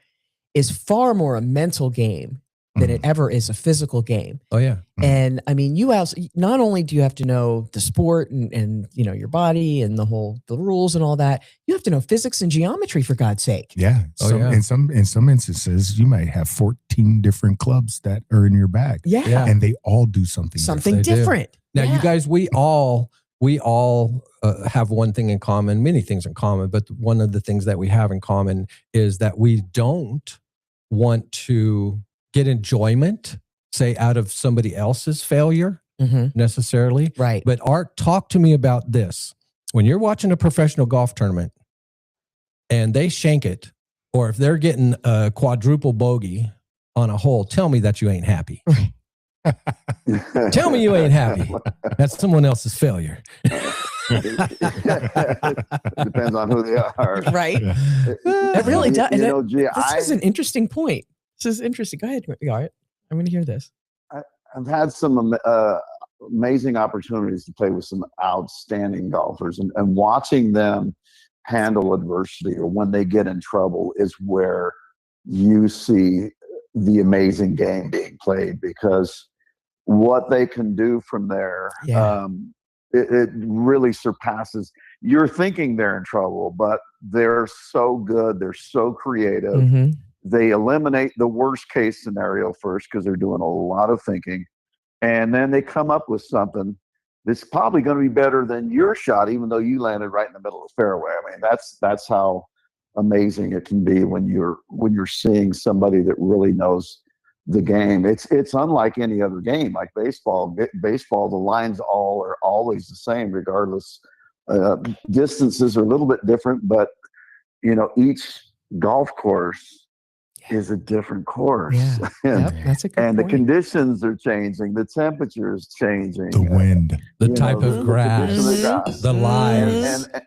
is far more a mental game than it ever is a physical game. Oh, yeah. And I mean, you also, not only do you have to know the sport and you know, your body and the rules and all that, you have to know physics and geometry, for God's sake. Yeah. Oh, yeah. In some instances, you might have 14 different clubs that are in your bag. Yeah. Yeah. And they all do something Something They do. different. Now, Yeah. you guys, we all have one thing in common, many things in common, but one of the things that we have in common is that we don't want to get enjoyment, say, out of somebody else's failure Mhm. necessarily. Right. But Art, talk to me about this. When you're watching a professional golf tournament and they shank it, or if they're getting a quadruple bogey on a hole, tell me that you ain't happy. Tell me you ain't happy. That's someone else's failure. Depends on who they are. Right. Yeah. It really does. You know, gee, This is an interesting point. This is interesting. Go ahead, Art. I'm going to hear this. I've had some amazing opportunities to play with some outstanding golfers, and watching them handle adversity or when they get in trouble is where you see the amazing game being played, because what they can do from there, Yeah. it really surpasses. You're thinking they're in trouble, but they're so good. They're so creative. Mhm. They eliminate the worst case scenario first because they're doing a lot of thinking. And then they come up with something that's probably going to be better than your shot, even though you landed right in the middle of the fairway. I mean, that's how amazing it can be when you're seeing somebody that really knows the game. It's unlike any other game, like baseball. Baseball, the lines all are always the same, regardless. Distances are a little bit different, but you know, each golf course is a different course. Yeah. and Yep, that's a good and the point. conditions are changing, the temperature is changing, The wind. The you type know, of the grass, condition of the grass. the lies, and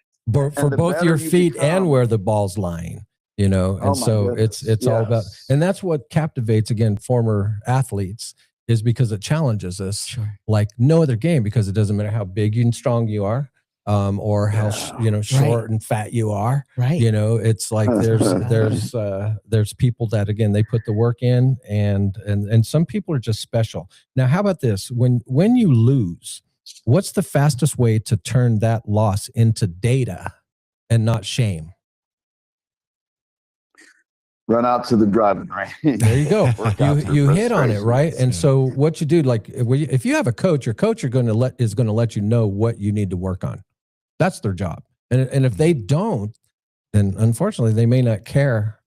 for the both better your you feet and become. where the ball's lying, you know. Oh And my so goodness, it's all about, yes. and that's what captivates, again, former athletes, is because it challenges us Sure. like no other game, because it doesn't matter how big and strong you are, or how short and fat you are. Right. You know, it's like there's people that, again, they put the work in, and some people are just special. Now, how about this? When you lose, what's the fastest way to turn that loss into data and not shame? Run out to the driving range. There you go. Work out your you hit on it, frustrations. right? And Yeah. so what you do, like if you have a coach, your coach is going to let you know what you need to work on. That's their job. And if they don't, then unfortunately they may not care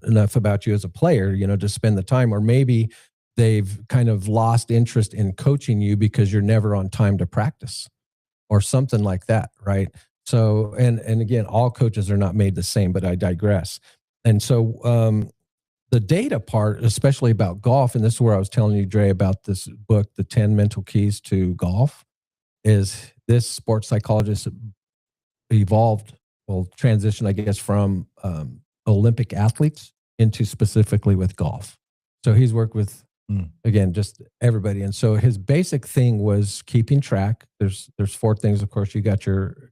enough about you as a player, to spend the time, or maybe they've kind of lost interest in coaching you because you're never on time to practice or something like that, right? So, and again, all coaches are not made the same, but I digress. And so the data part, especially about golf, and this is where I was telling you, Dre, about this book, The 10 Mental Keys to Golf, is this sports psychologist transition, I guess, from Olympic athletes into specifically with golf. So he's worked with, again, just everybody. And so his basic thing was keeping track. There's 4 things, of course. You got your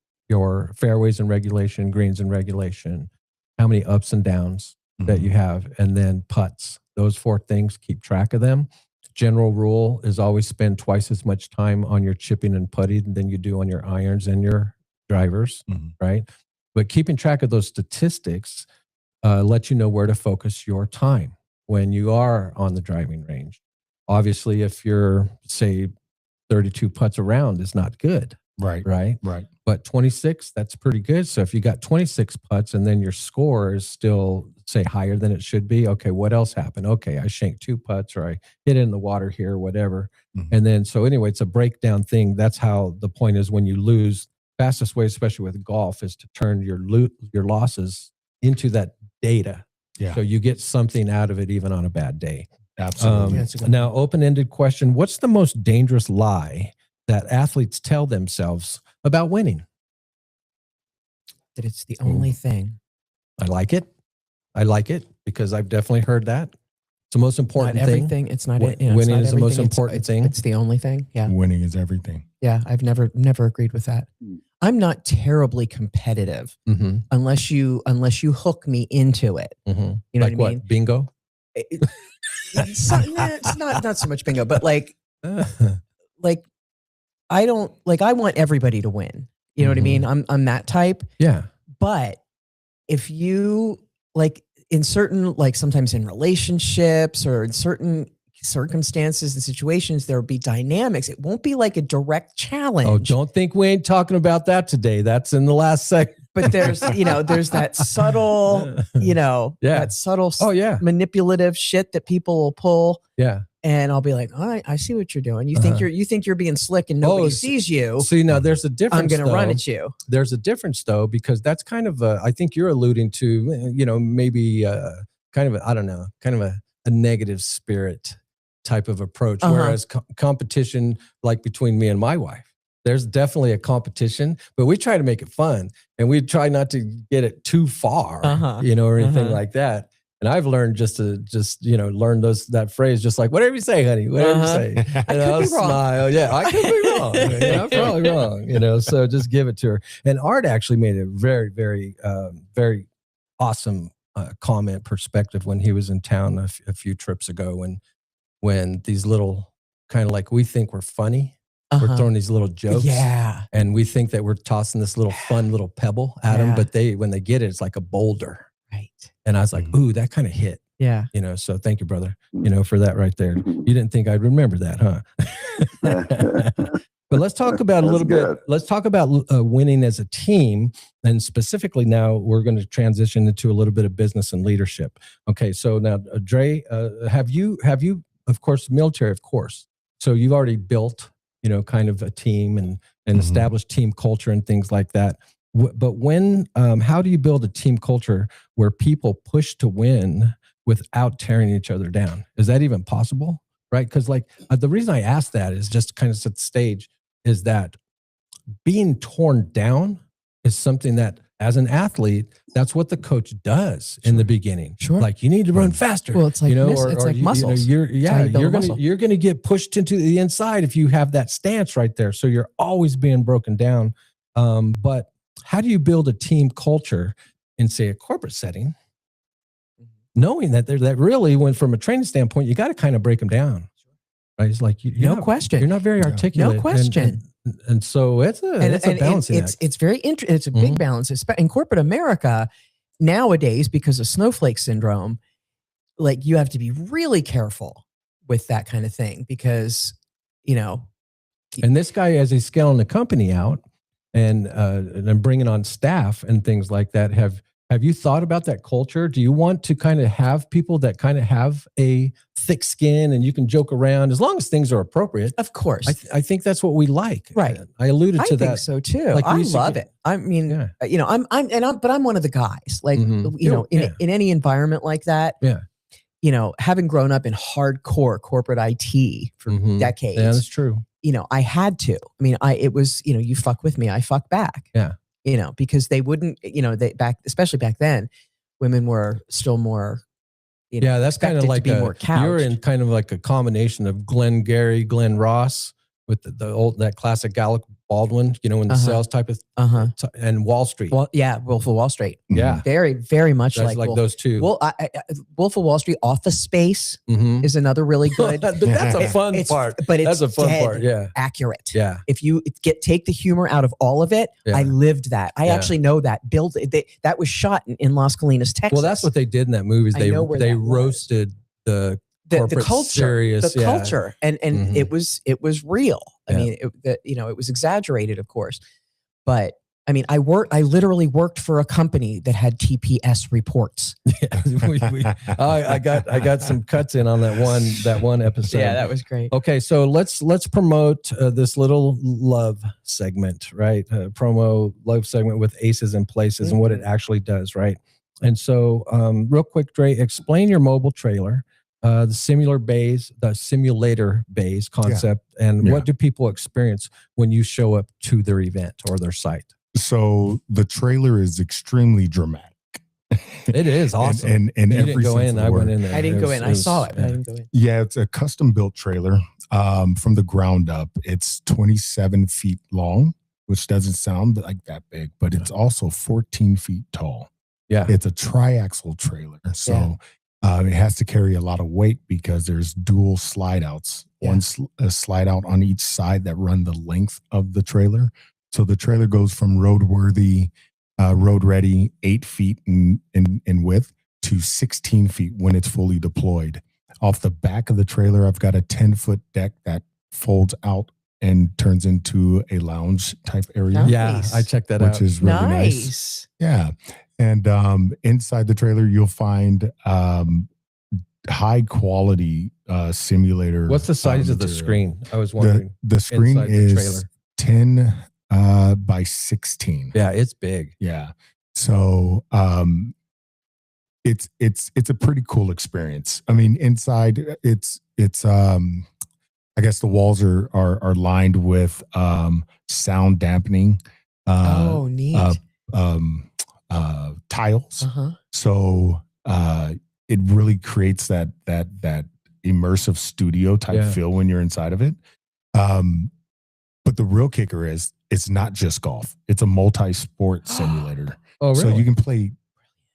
fairways and regulation, greens and regulation, how many ups and downs that you have, and then putts. Those 4 things, keep track of them. General rule is always spend twice as much time on your chipping and putting than you do on your irons and your drivers, right? But keeping track of those statistics let you know where to focus your time when you are on the driving range. Obviously, if you're, say, 32 putts around is not good, Right. right? Right. But 26, that's pretty good. So if you got 26 putts and then your score is still, say, higher than it should be, okay, what else happened? Okay, I shanked 2 putts, or I hit it in the water here, whatever. And then, so anyway, it's a breakdown thing. That's how the point is when you lose. Fastest way, especially with golf, is to turn your losses into that data. Yeah. So you get something out of it even on a bad day. Absolutely. Yeah, it's a good Now, open-ended question. What's the most dangerous lie that athletes tell themselves about winning? That it's the only thing. I like it. Because I've definitely heard that. It's the most important Not thing. everything. It's not Win- it. It's winning not is the most everything. important thing. It's the only thing. Yeah. Winning is everything. Yeah. I've never agreed with that. I'm not terribly competitive Mm-hmm. unless you hook me into it. Mm-hmm. You know Like what I mean? what? Bingo? It's not so much bingo, but like I don't like, I want everybody to win. You know what I mean? I'm that type. Yeah. But if you like in certain, like sometimes in relationships or in certain circumstances and situations, there'll be dynamics. It won't be like a direct challenge. Oh, don't think we ain't talking about that today. That's in the last segment. But there's, there's that subtle, Yeah. that subtle Oh, yeah. manipulative shit that people will pull. Yeah. And I'll be like, all right, I see what you're doing. You think you're being slick and nobody sees you. See, now there's a difference. I'm going to run though. at you. There's a difference though, because that's kind of I think you're alluding to, maybe kind of, I don't know, kind of a negative spirit type of approach. Whereas competition, like between me and my wife, there's definitely a competition, but we try to make it fun and we try not to get it too far, or anything like that. And I've learned just learn that phrase, just like, whatever you say, honey, whatever you say. I could be wrong. Smile. Yeah, I could be wrong. I'm probably wrong, so just give it to her. And Art actually made a very, very, very awesome comment perspective when he was in town a few trips ago when these little kind of like, we think we're funny. We're throwing these little jokes. Yeah. And we think that we're tossing this little fun little pebble at them, but when they get it, it's like a boulder. Right. And I was like, ooh, that kind of hit. Yeah. So thank you, brother, for that right there. You didn't think I'd remember that, huh? But let's talk about a little bit. Let's talk about winning as a team. And specifically now we're going to transition into a little bit of business and leadership. Okay. So now, Dre, have you, of course, military, of course. So you've already built, kind of a team and established team culture and things like that. But how do you build a team culture where people push to win without tearing each other down? Is that even possible? Right? Because the reason I ask that is just to kind of set the stage is that being torn down is something that as an athlete, that's what the coach does in the beginning. Sure. Like you need to run faster. Well, it's like, it's like muscles. You're going to get pushed into the inside if you have that stance right there. So you're always being broken down. But how do you build a team culture in, say, a corporate setting, knowing that really, when from a training standpoint, you got to kind of break them down, right? It's like question. You're not very articulate. No question. And so it's a balancing act. It's very interesting. It's a big balance. In corporate America, nowadays, because of snowflake syndrome, like you have to be really careful with that kind of thing because, you know, And this guy, as he's scaling the company out and then bringing on staff and things like that, have you thought about that culture? Do you want to kind of have people that kind of have a thick skin and you can joke around as long as things are appropriate? of course, I think that's what we like. Right. I alluded I to think that. so too. Like, we I used to love get- it. I mean, Yeah. you know, but I'm one of the guys. Like, Mhm. you know, Yeah. in any environment like that. Yeah. You know, having grown up in hardcore corporate IT for Mhm. decades, Yeah, that's true. you know, I had to. I mean, it was, you know, you fuck with me, I fuck back. Yeah. You know, because they wouldn't, you know, especially back then, women were still more, you know, Yeah, that's kind of expected like to be more couched. you're in kind of like a combination of Glenn Gary, Glenn Ross with that classic Alec Baldwin, you know, in the Uh-huh. sales type of and Wall Street. Well, yeah, Wolf of Wall Street. Yeah. Very, very much That's like Wolf. those two. Well, Wolf of Wall Street. Office Space Mhm. is another really good. But that's a It's- fun it's- part. but it's That's a fun dead part. Yeah. accurate. Yeah. If you take the humor out of all of it, Yeah. I lived that. I Yeah. actually know that. That was shot in Las Colinas, Texas. Well, that's what they did in that movie. Is I they know where that was. roasted the the corporate culture, serious, the yeah. culture, and Mhm. it was real. I Yeah. mean, you know, it was exaggerated, of course, but I mean, I literally worked for a company that had TPS reports. I got some cuts in on that one episode. was great. Okay, so let's promote this little love segment, right? Promo love segment with Aces in Places and what it actually does, right? And so, real quick, Dre, explain your mobile trailer, the simulator bays concept, and Yeah. what do people experience when you show up to their event or their site? So the trailer is extremely dramatic. It is awesome. And you every didn't go sense in. of I the went word. in there. I didn't go in. I saw it, but I yeah. didn't go in. Yeah, it's a custom built trailer from the ground up. It's 27 feet long, which doesn't sound like that big, but it's also 14 feet tall. Yeah. It's a triaxle trailer. So it has to carry a lot of weight because there's dual slide outs, one slide out on each side that run the length of the trailer. So the trailer goes from roadworthy, road ready, 8 feet in width to 16 feet when it's fully deployed. Off the back of the trailer, I've got a 10-foot deck that folds out and turns into a lounge type area, Yeah, Nice. I checked that which out. is really nice. Nice. Yeah. And inside the trailer, you'll find high quality simulator. What's the size of the material. screen? I was wondering. The screen inside the is trailer. 10 by 16. Yeah, it's big. Yeah. So it's a pretty cool experience. I mean, inside it's I guess the walls are lined with sound dampening Neat. tiles. Uh-huh. So it really creates that immersive studio type Yeah. feel when you're inside of it. But the real kicker is it's not just golf. It's a multi-sport simulator. Oh, really? So you can play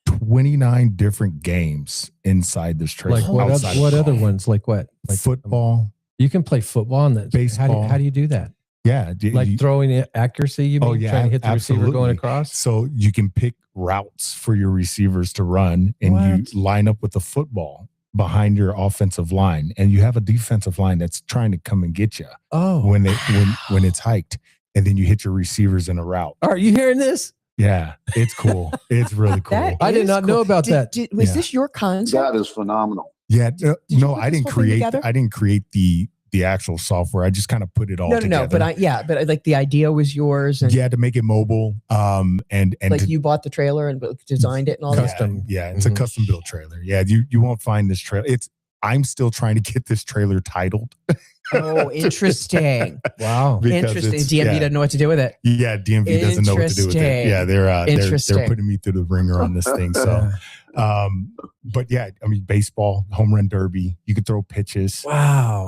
29 different games inside this trailer. like what? outside of What other golf. ones? Like what? Like Football. You can play football and Baseball. How do you do that? Yeah. Like throwing it accuracy? You mean Oh, yeah, trying to hit the receiver going absolutely. across? So you can pick routes for your receivers to run and What? you line up with the football behind your offensive line. And you have a defensive line that's trying to come and get you Oh, when it's hiked. And then you hit your receivers in a route. are you hearing this? Yeah, it's cool. It's really cool. That I did is not know cool. about that. Was Yeah. this your concept? That is phenomenal. Yeah, you no, put I this didn't whole thing create. together? I didn't create the actual software. I just kind of put it all No, together. but but like the idea was yours, and yeah, to make it mobile. And like to, you bought the trailer and designed it and all that. Custom. Yeah, it's Mhm. a custom built trailer. Yeah, you won't find this trailer. I'm still trying to get this trailer titled. Oh, interesting. Wow. because Interesting. it's- DMV yeah. doesn't know what to do with it. Yeah, DMV doesn't know what to do with it. Interesting. Yeah, they're Interesting. putting me through the ringer on this thing. So, but yeah, I mean, baseball, home run derby. You could throw pitches. Wow.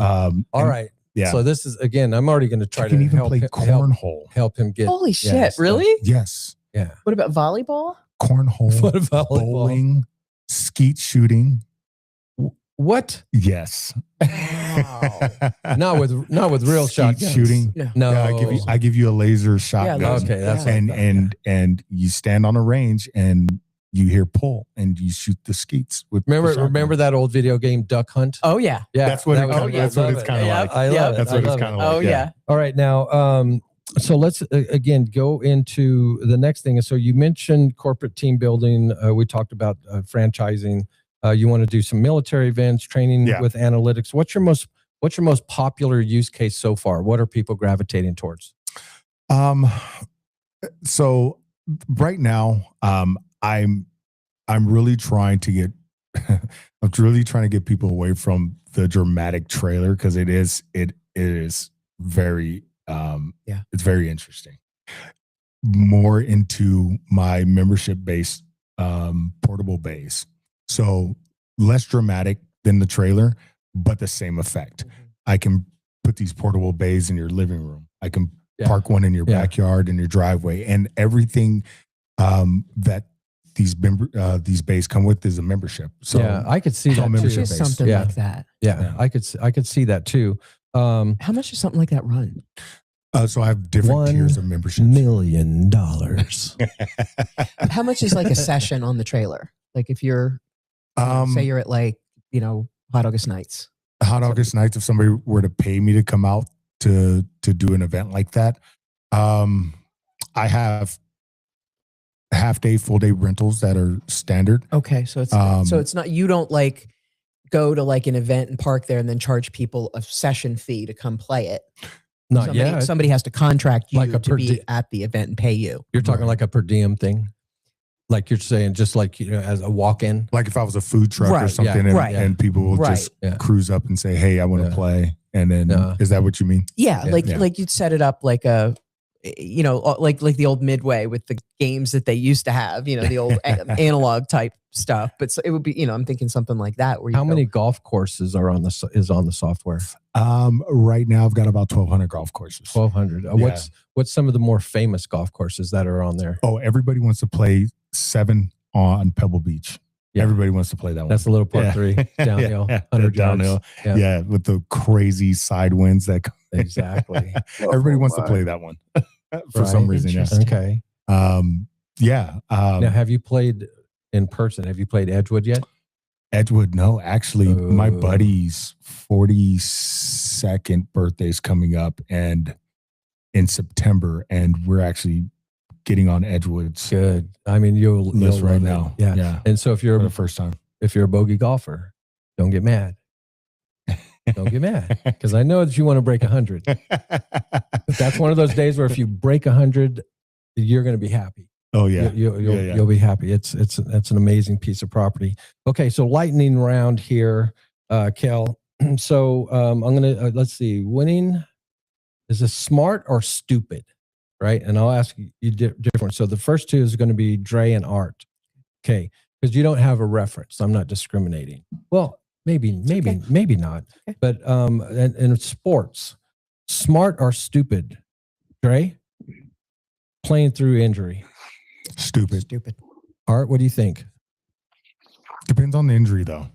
All and- right. Yeah. So this is again. I'm already going to try you to can even help play him, cornhole. him get. Holy yeah, shit! stuff. Really? Yes, What about volleyball? cornhole, What about volleyball? bowling, skeet shooting. What? Yes. Wow. Not with real Skeet shotguns. shooting. No. No. Yeah, I give you a laser shotgun. Yeah, Okay, that's Yeah. what I thought, and you stand on a range and you hear pull and you shoot the skeets with. the shotgun. Remember that old video game Duck Hunt? Oh yeah. Yeah, That's what that it- was- oh, I yeah, that's what love it's it. kinda Yeah, like. I love it. That's I what it's love it. kind of like. Oh yeah. All right, now, so let's again go into the next thing. So you mentioned corporate team building. We talked about franchising. You want to do some military events, training Yeah. with analytics. What's your most popular use case so far? What are people gravitating towards? So right now, I'm really trying to get I'm really trying to get people away from the dramatic trailer because it is very it's very interesting. More into my membership based portable bays. So less dramatic than the trailer, but the same effect. I can put these portable bays in your living room. I can park one in your backyard, in your driveway, and everything that these bays come with is a membership. So yeah, I could see it's all that too. membership Just based. something Yeah. like that. Yeah, I could see that too. How much does something like that run? So I have different tiers of membership. $1 million. How much is like a session on the trailer? Like if you're, say you're at like, Hot August Nights. Hot August Nights, if somebody were to pay me to come out to do an event like that, I have half day, full day rentals that are standard. Okay. So it's not, you don't like go to like an event and park there and then charge people a session fee to come play it. Not yet. Somebody has to contract you Like a to per be di- at the event and pay you. You're talking like a per diem thing, like you're saying, just like as a walk-in. Like if I was a food truck or Right, something, yeah, and, right. and people will Right. just Yeah. cruise up and say, "Hey, I want to Yeah. play," and then is that what you mean? Yeah. Yeah. Like you'd set it up like like the old Midway with the games that they used to have, the old analog type stuff. But so it would be, I'm thinking something like that. Where you How go, many golf courses are on the software? Right now I've got about 1,200 golf courses. 1,200. What's some of the more famous golf courses that are on there? Oh, everybody wants to play 7 on Pebble Beach. Yeah. Everybody wants to play that one. That's the little par Yeah. 3 downhill, Yeah, 100 downhill. yards. Yeah. With the crazy side winds that come. Exactly. Everybody wants to play that one for some Right. reason. Yeah. Interesting. Okay. Yeah. Now, have you played in person? Have you played Edgewood yet? Edgewood, no, actually, my Oh. buddy's 42nd birthday is coming up, and in September, and we're actually getting on Edgewood's Good. I mean, you'll list right love it. now. Yeah. yeah, And so if for you're the first time. a bogey golfer, don't get mad. Don't get mad because I know that you want to break 100. But that's one of those days where if you break 100, you're going to be happy. Oh yeah, You'll be happy. It's an amazing piece of property. Okay, so lightning round here, Kel. So I'm gonna let's see. Winning is this smart or stupid, right? And I'll ask you different. So the first two is going to be Dre and Art. Okay, because you don't have a reference. I'm not discriminating. Well, maybe not. Okay. But in sports, smart or stupid, Dre? Playing through injury. stupid. Art, what do you think? Depends on the injury, though.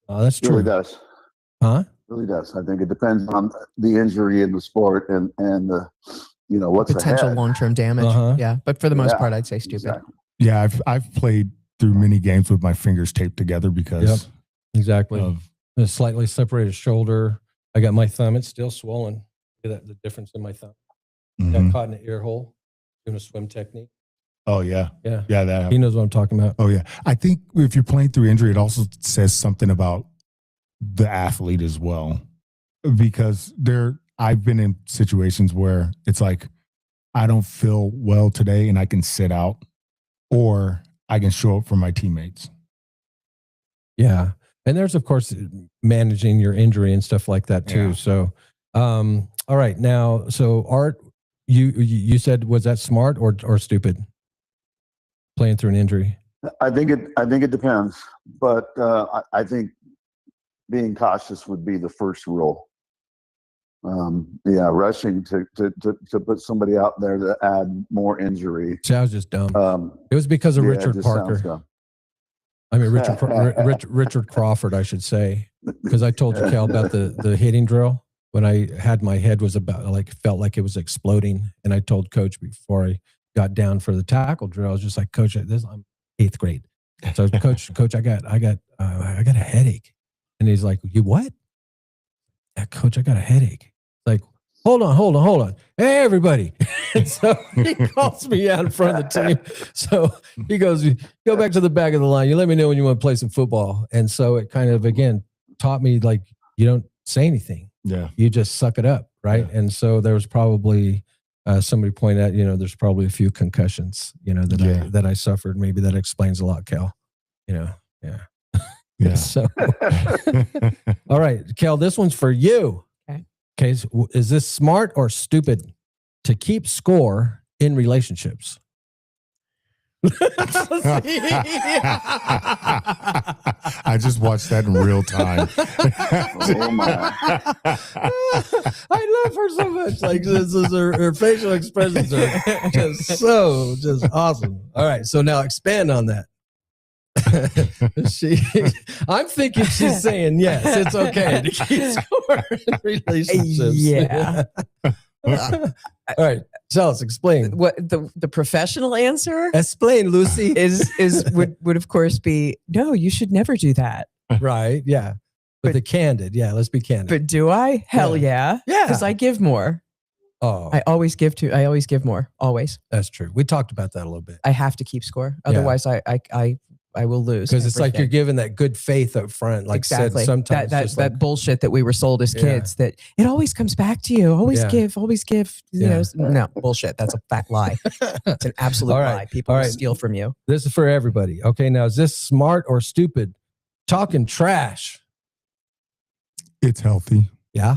That's Really true. does. Huh? Really does. I think it depends on the injury in the sport and what's potential ahead. long-term damage. Uh-huh. Yeah. But for the most Yeah, part, I'd say stupid. Exactly. Yeah, I've played through many games with my fingers taped together because Exactly. of A slightly separated shoulder. I got my thumb. It's still swollen. Look at that, the difference in my thumb. Mhm. Got caught in an ear hole doing a swim technique. Oh yeah, Yeah. yeah. That. He knows what I'm talking about. Oh yeah. I think if you're playing through injury, it also says something about the athlete as well, because I've been in situations where it's like I don't feel well today, and I can sit out, or I can show up for my teammates. Yeah. And there's, of course, managing your injury and stuff like that too. Yeah. So, all right. Now, so Art, you said, was that smart or stupid? Playing through an injury. I think it depends, but I think being cautious would be the first rule. Rushing to put somebody out there to add more injury. See, I was just dumb. It was because of yeah, it Richard just sounds Parker. dumb. I mean, Richard Crawford, I should say, because I told you, Cal, about the hitting drill when I had my head was felt like it was exploding, and I told Coach before I got down for the tackle drill, I was just like, Coach, 8th grade. So coach, I got a headache. And he's like, you what? Yeah, coach, I got a headache. Like, hold on. Hey, everybody. And so he calls me out in front of the team. So he goes, go back to the back of the line. You let me know when you want to play some football. And so it kind of, again, taught me like, you don't say anything. Yeah. You just suck it up. Right. Yeah. And so there was probably somebody pointed out, there's probably a few concussions, that I suffered. Maybe that explains a lot, Kel. Yeah. Yeah. So, all right, Kel, this one's for you. Okay. Is this smart or stupid to keep score in relationships? I just watched that in real time. Oh my. I love her so much. Like her facial expressions are just awesome. All right, so now expand on that. I'm thinking she's saying yes, it's okay to keep score in relationships. Yeah. All right, tell us, explain. What the professional answer Explain, Lucy. would of course be no. You should never do that. Right? Yeah. But the candid, yeah. Let's be candid. But do I? Hell yeah. Yeah. Because I give more. Oh, I always give more. Always. that's true. We talked about that a little bit. I have to keep score. Otherwise, I will lose. Because it's like everything. you're giving that good faith up front. Like exactly. said, sometimes that bullshit that we were sold as kids, that it always comes back to you. Always give. No, bullshit. That's a fat lie. It's an absolute lie. People will steal from you. This is for everybody. Okay, now is this smart or stupid? Talking trash. It's healthy. Yeah.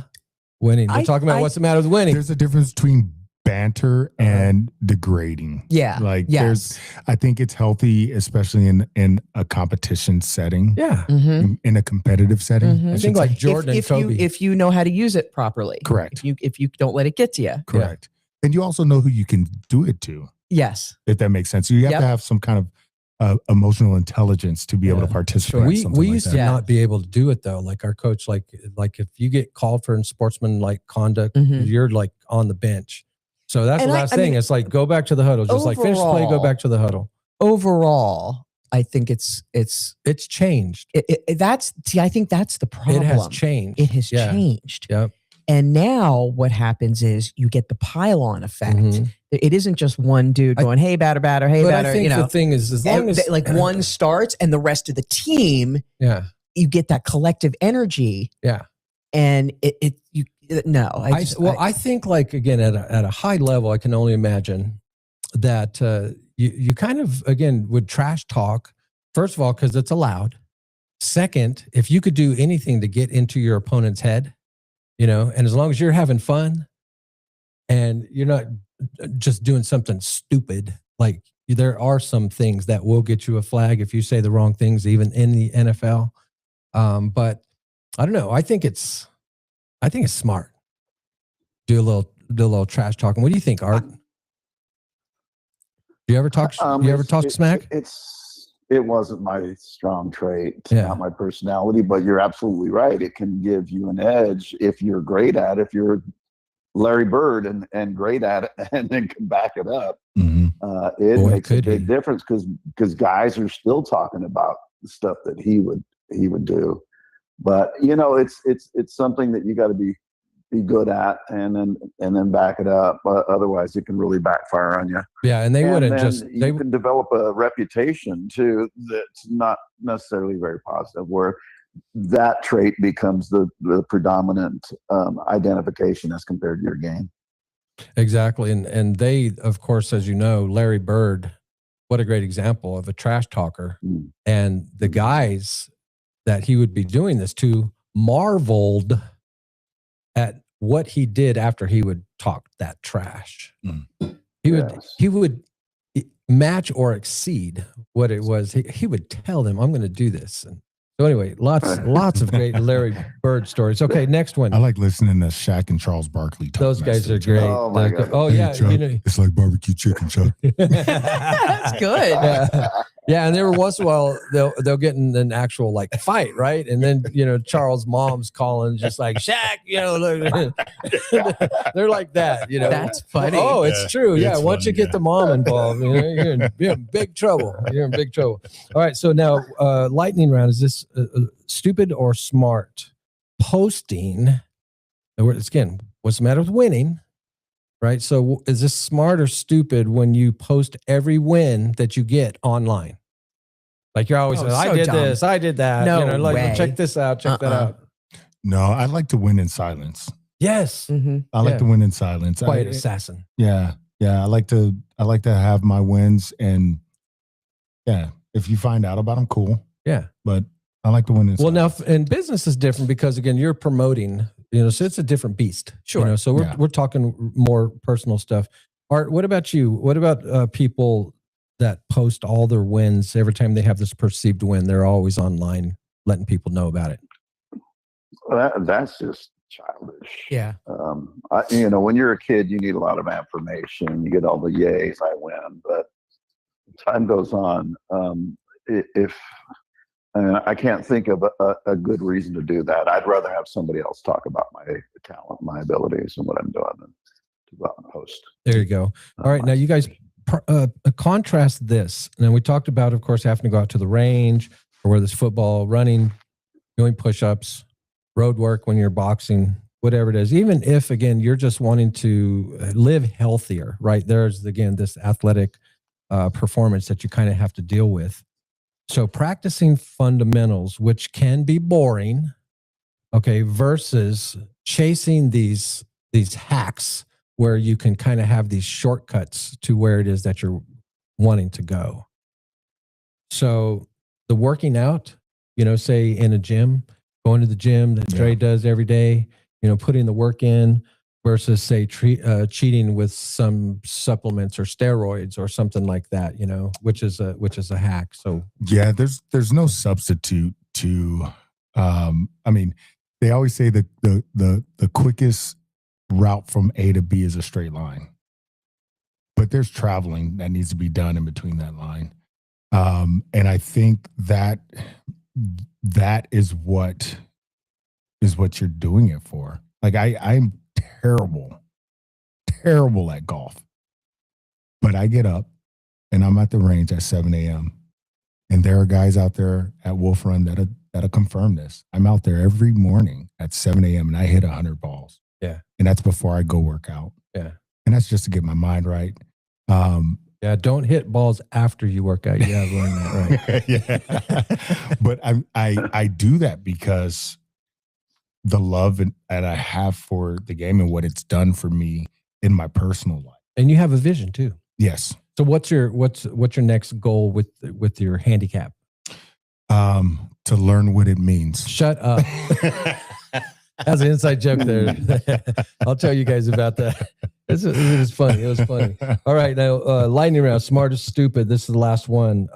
Winning. We're talking about what's the matter with winning. There's a difference between banter and degrading. Yeah. Like I think it's healthy, especially in a competition setting. Yeah. Mm-hmm. In a competitive setting. Mm-hmm. I think like Jordan and Kobe. If you know how to use it properly. Correct. If you don't let it get to you. Correct. And you also know who you can do it to. Yes. If that makes sense. So you have to have some kind of emotional intelligence to be able to participate. We used to not be able to do it though. Like our coach, like if you get called for unsportsmanlike conduct, you're like on the bench. So that's the last thing. It's like, go back to the huddle. Just like finish the play, go back to the huddle. Overall, I think it's changed. I think that's the problem. It has changed. It has changed. Yep. And now what happens is you get the pylon effect. Mm-hmm. It isn't just one dude going, hey, batter, hey, but batter. I think the thing is, as long as like one starts and the rest of the team, you get that collective energy. Yeah. And I think like, again, at a high level, I can only imagine that you kind of, again, would trash talk, first of all, because it's allowed. Second, if you could do anything to get into your opponent's head, and as long as you're having fun and you're not just doing something stupid, like there are some things that will get you a flag if you say the wrong things, even in the NFL. But I don't know. I think it's smart. Do a little trash talking. What do you think, Art? Do you ever talk? You ever talk smack? It wasn't my strong trait. It's not my personality. But you're absolutely right. It can give you an edge if you're great at it. If you're Larry Bird and great at it, and then can back it up. Mm-hmm. It makes a big difference because guys are still talking about the stuff that he would do. But it's something that you got to be good at and then back it up. Otherwise, it can really backfire on you. Yeah, and you can develop a reputation too that's not necessarily very positive, where that trait becomes the predominant identification as compared to your game. Exactly, and they, of course, as you know, Larry Bird, what a great example of a trash talker, and the guys that he would be doing this to marveled at what he did after he would talk that trash. He would match or exceed what it was. He would tell them, I'm going to do this. And so anyway, lots of great Larry Bird stories. Okay, next one. I like listening to Shaq and Charles Barkley talk. Those guys are great. Oh, my God. Oh yeah. Chuck, it's like barbecue chicken, Chuck. That's good. Yeah, and every once in a while they'll get in an actual like fight, right? And then Charles' mom's calling, just like Shaq, look, they're like that, That's funny. Oh, it's true. Yeah, It's once you funny, get the mom involved, you're in big trouble. You're in big trouble. All right, so now lightning round. Is this stupid or smart? Posting. Again, what's the matter with winning? Right. So is this smart or stupid when you post every win that you get online? Like you're always saying, I so did dumb. this, I did that. No way. Check this out, check that out. No, I like to win in silence. Yes. Mm-hmm. I like to win in silence. Quiet assassin. Yeah. I like to have my wins, and if you find out about them, cool. Yeah. But I like to win in Well, silence. now in business is different because again, you're promoting, so it's a different beast. Sure. So we're talking more personal stuff. Art, what about you? What about people that post all their wins every time they have this perceived win? They're always online letting people know about it. That's just childish. Yeah. When you're a kid, you need a lot of affirmation. You get all the yays, I win. But time goes on. I can't think of a good reason to do that. I'd rather have somebody else talk about my talent, my abilities, and what I'm doing than to go out and post. There you go. All right. Now, you guys contrast this. Now, we talked about, of course, having to go out to the range or whether it's football, running, doing push-ups, road work when you're boxing, whatever it is. Even if, again, you're just wanting to live healthier, right? There's, again, this athletic performance that you kind of have to deal with. So practicing fundamentals, which can be boring, okay, versus chasing these hacks where you can kind of have these shortcuts to where it is that you're wanting to go. So the working out, say in a gym, going to the gym that Dre does every day, putting the work in versus say cheating with some supplements or steroids or something like that, which is a hack. So yeah, there's no substitute to they always say that the quickest route from A to B is a straight line, but there's traveling that needs to be done in between that line. And I think that is what you're doing it for. Like I'm terrible at golf, but I get up and I'm at the range at 7 a.m. and there are guys out there at Wolf Run that'll confirm this. I'm out there every morning at 7 a.m. and I hit 100 balls. Yeah. And that's before I go work out. Yeah. And that's just to get my mind right. Yeah, don't hit balls after you work out. You gotta learn that, right? Yeah. But I do that because the love that I have for the game and what it's done for me in my personal life. And you have a vision too. Yes. So what's your next goal with your handicap? To learn what it means. Shut up. That's an inside joke there. I'll tell you guys about that. It was funny. It was funny. All right. Now, lightning round, smart or stupid. This is the last one.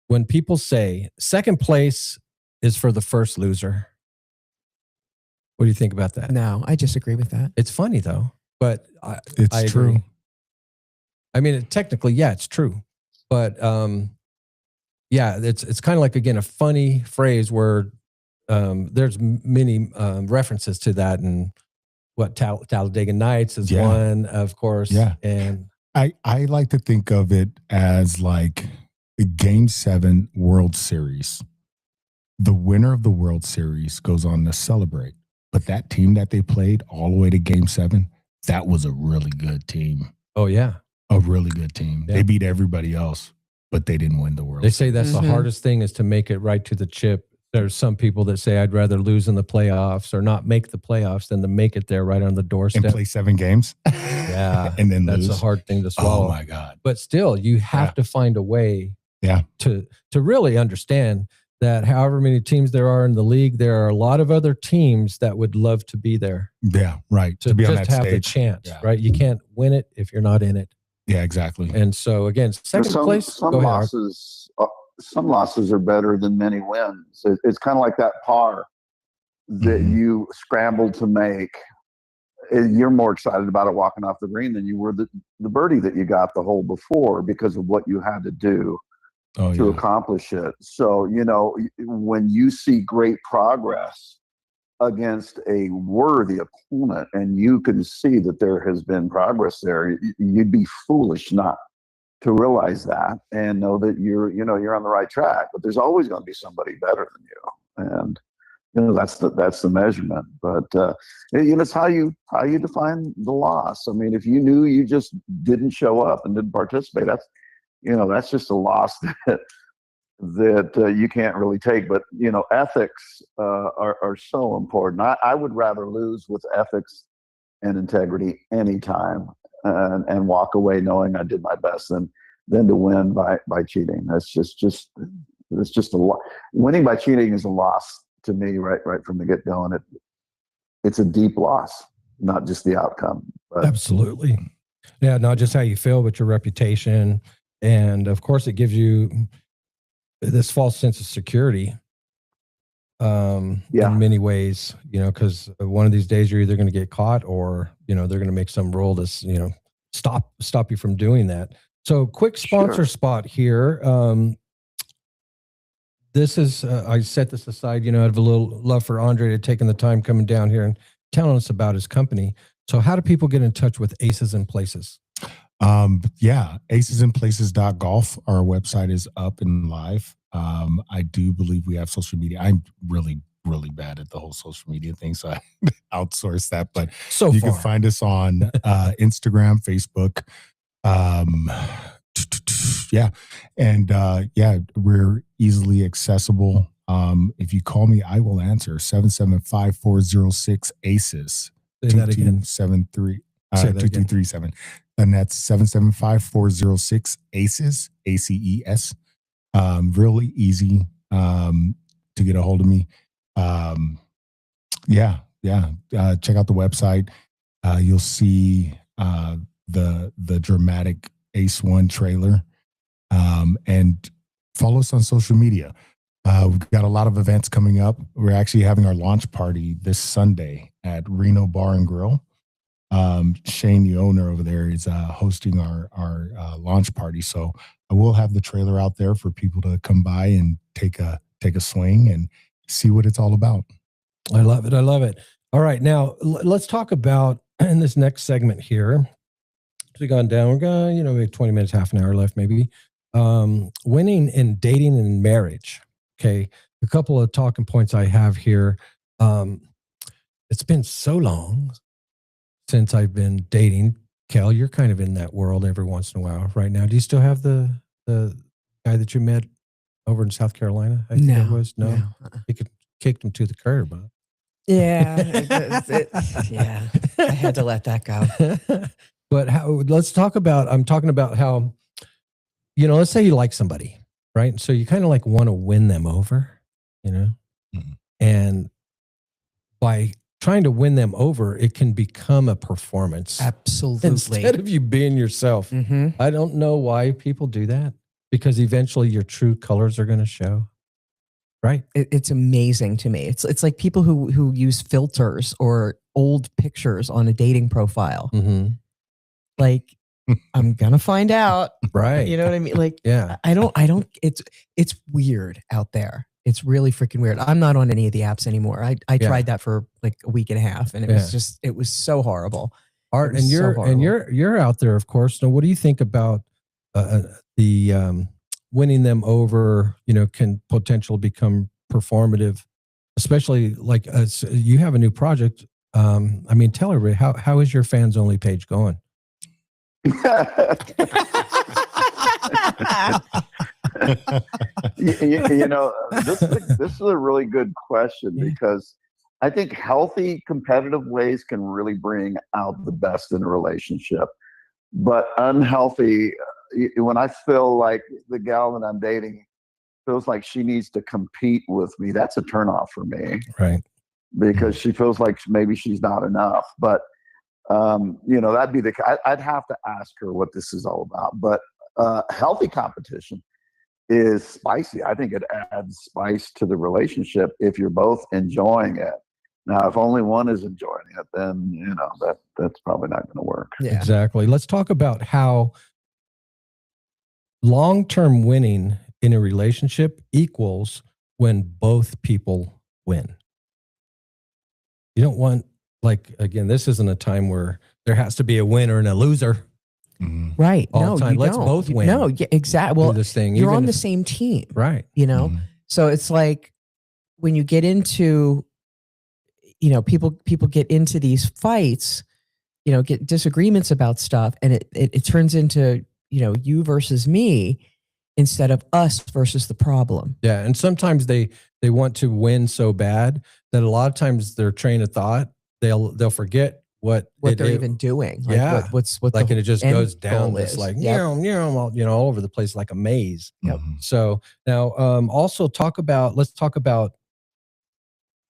When people say second place is for the first loser, what do you think about that? No, I disagree with that. It's funny though, but It's I true. agree. I mean, technically, yeah, it's true, but yeah, it's kind of like, again, a funny phrase where there's many references to that, and what Talladega Nights is one, of course. Yeah. And I like to think of it as like a Game 7 World Series. The winner of the World Series goes on to celebrate. But that team that they played all the way to Game 7, that was a really good team. oh yeah, A really good team. Yeah. They beat everybody else, but they didn't win the World they Series. say that's the hardest thing is to make it right to the chip. There's some people that say I'd rather lose in the playoffs or not make the playoffs than to make it there right on the doorstep. And play 7 games. Yeah, And then that's lose. a hard thing to swallow. Oh my God. But still, you have to find a way to really understand that however many teams there are in the league, there are a lot of other teams that would love to be there. Yeah, right. To be on just that have the stage. chance, Yeah. right? You can't win it if you're not in it. Yeah, exactly. And so again, second place. Some Go ahead, Art. losses are better than many wins. It's kind of like that par that you scrambled to make. You're more excited about it walking off the green than you were the birdie that you got the hole before because of what you had to do Oh, to yeah. accomplish it. So, when you see great progress against a worthy opponent and you can see that there has been progress there, you'd be foolish not to realize that and know that you're on the right track. But there's always going to be somebody better than you. And that's the measurement. But it's how you define the loss. I mean, if you knew you just didn't show up and didn't participate, that's just a loss that you can't really take. But ethics are so important. I would rather lose with ethics and integrity anytime, and walk away knowing I did my best than to win by cheating. That's just it's just a lot. Winning by cheating is a loss to me right from the get go, and it's a deep loss, not just the outcome. But Absolutely. Yeah, not just how you feel, but your reputation. And of course, it gives you this false sense of security in many ways, because one of these days you're either going to get caught or, they're going to make some rule to, stop you from doing that. So quick sponsor spot here. This is, I set this aside, I have a little love for Andre to taking the time coming down here and telling us about his company. So how do people get in touch with Aces in Places? acesinplaces.golf. Our website is up and live. I do believe we have social media. I'm really, really bad at the whole social media thing, so I outsource that. But you can find us on Instagram, Facebook. And we're easily accessible. If you call me, I will answer. 775-406-ACES. Say that again. 2237. And that's 775-406-ACES, ACES. Really easy to get a hold of me. Check out the website. You'll see the dramatic Ace One trailer, and follow us on social media. We've got a lot of events coming up. We're actually having our launch party this Sunday at Reno Bar and Grill. Shane, the owner over there, is hosting our launch party. So I will have the trailer out there for people to come by and take a swing and see what it's all about. I love it. I love it. All right. Now let's talk about in this next segment here. We've gone down. We're going, we have 20 minutes, half an hour left, maybe. Winning in dating and marriage. Okay. A couple of talking points I have here. It's been so long since I've been dating. Kel, you're kind of in that world every once in a while right now. Do you still have the guy that you met over in South Carolina? I think it was. No. He kicked him to the curb. Huh? Yeah. I had to let that go. But I'm talking about how, let's say you like somebody, right? So you kind of like want to win them over, and by trying to win them over, it can become a performance. Absolutely. Instead of you being yourself. Mm-hmm. I don't know why people do that, because eventually your true colors are going to show. Right. It's amazing to me. It's like people who use filters or old pictures on a dating profile. Mm-hmm. Like, I'm going to find out. Right. You know what I mean? Like, yeah, I don't, it's weird out there. It's really freaking weird. I'm not on any of the apps anymore. I tried that for like a week and a half, and it was so horrible. Art, and you're out there, of course. Now, what do you think about the winning them over? Can potentially become performative, especially like you have a new project. Tell everybody how is your fans only page going? This is a really good question, because I think healthy competitive ways can really bring out the best in a relationship, but unhealthy, when I feel like the gal that I'm dating feels like she needs to compete with me, that's a turnoff for me. Right. Because she feels like maybe she's not enough. But that'd be I'd have to ask her what this is all about. But healthy competition is spicy. I think it adds spice to the relationship if you're both enjoying it. Now, if only one is enjoying it, then that's probably not going to work. Yeah. Exactly. Let's talk about how long-term winning in a relationship equals when both people win. You don't want, like, again, this isn't a time where there has to be a winner and a loser Mhm. Right. all No, the time. you Let's don't. both win. No, yeah, exactly. do Well, this thing. you're even on the if- same team, right. you know? Mhm. So it's like when you get into, people get into these fights, get disagreements about stuff, and it turns into, you versus me instead of us versus the problem. Yeah, and sometimes they want to win so bad that a lot of times their train of thought they'll forget what They're even doing. Like Yeah. what's like, the and it just end goes down goal this is. like Yep. all over the place like a maze. Yep. Mhm. So now, also let's talk about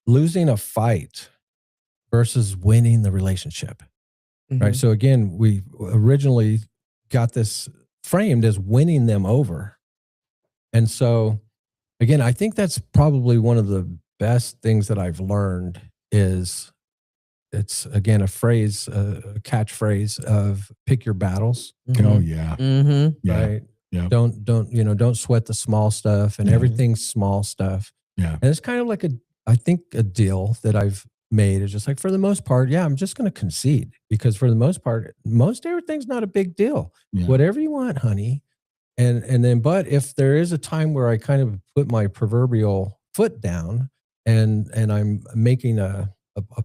losing a fight versus winning the relationship. Right. Mhm. So again, we originally got this framed as winning them over. And so again, I think that's probably one of the best things that I've learned is it's again a phrase, a catchphrase of pick your battles, Oh Mhm. yeah. Mhm. Yeah. right? Yeah. Don't sweat the small stuff, and Yeah. everything's small stuff. Yeah. And it's kind of like I think a deal that I've made is just like, for the most part, yeah, I'm just going to concede, because for the most part, most everything's not a big deal. Yeah. Whatever you want, honey. And then, but if there is a time where I kind of put my proverbial foot down and I'm making a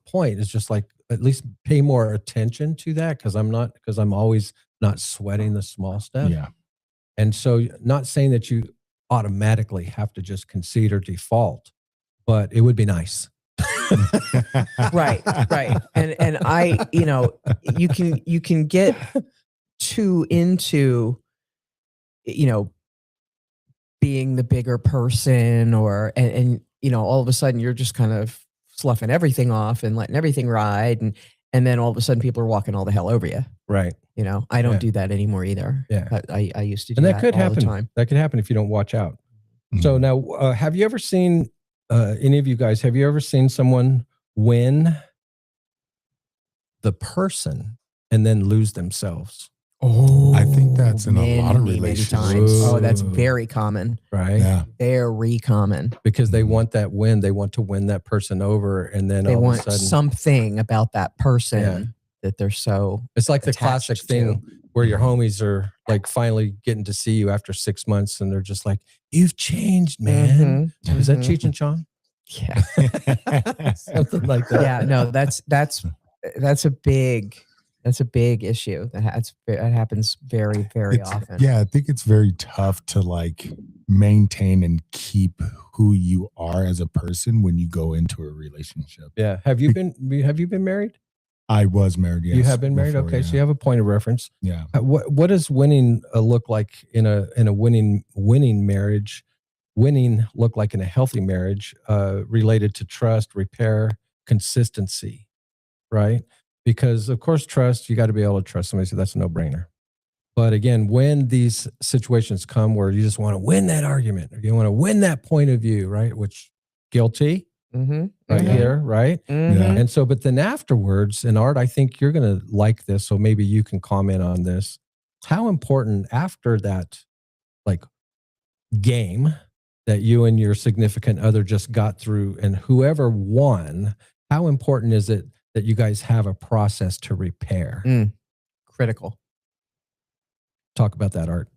point, it's just like, at least pay more attention to that, because I'm always not sweating the small stuff. Yeah. And so, not saying that you automatically have to just concede or default, but it would be nice. Right. And I, you can get too into, being the bigger person, or and all of a sudden you're just kind of sloughing everything off and letting everything ride, and then all of a sudden people are walking all the hell over you. Right. I don't Yeah. do that anymore either. Yeah. I used to do And that that could all happen. the time. That could happen if you don't watch out. Mhm. So now, have you ever seen, any of you guys, have you ever seen someone win the person and then lose themselves? Oh, I think that's in a lot of many relationships. times. Oh, that's Ooh. very common. Right. Yeah. Very common. Because they Mhm. want that win. They want to win that person over. And then They all want of a sudden, something about that person Yeah. that they're so it's like the attached classic to. thing where your Mhm. homies are like finally getting to see you after 6 months and they're just like, you've changed, man. Mhm, Is that mhm. Cheech and Chong? Yeah. Something like that. Yeah, no, that's a big issue. That happens very, very It's- often. Yeah, I think it's very tough to like maintain and keep who you are as a person when you go into a relationship. Yeah. Have you been married? I was married. Yes, You have been married? before, Okay. yeah. So you have a point of reference. Yeah. What does winning look like in a winning marriage? Winning look like in a healthy marriage, related to trust, repair, consistency, right? Because of course, trust, you got to be able to trust somebody. So that's a no brainer. But again, when these situations come where you just want to win that argument, or you want to win that point of view, right? Which guilty Mm-hmm. right here, right? Yeah. And so, but then afterwards, and Art, I think you're going to like this. So maybe you can comment on this. How important after that, like, game that you and your significant other just got through, and whoever won, how important is it that you guys have a process to repair? Critical. Talk about that, Art.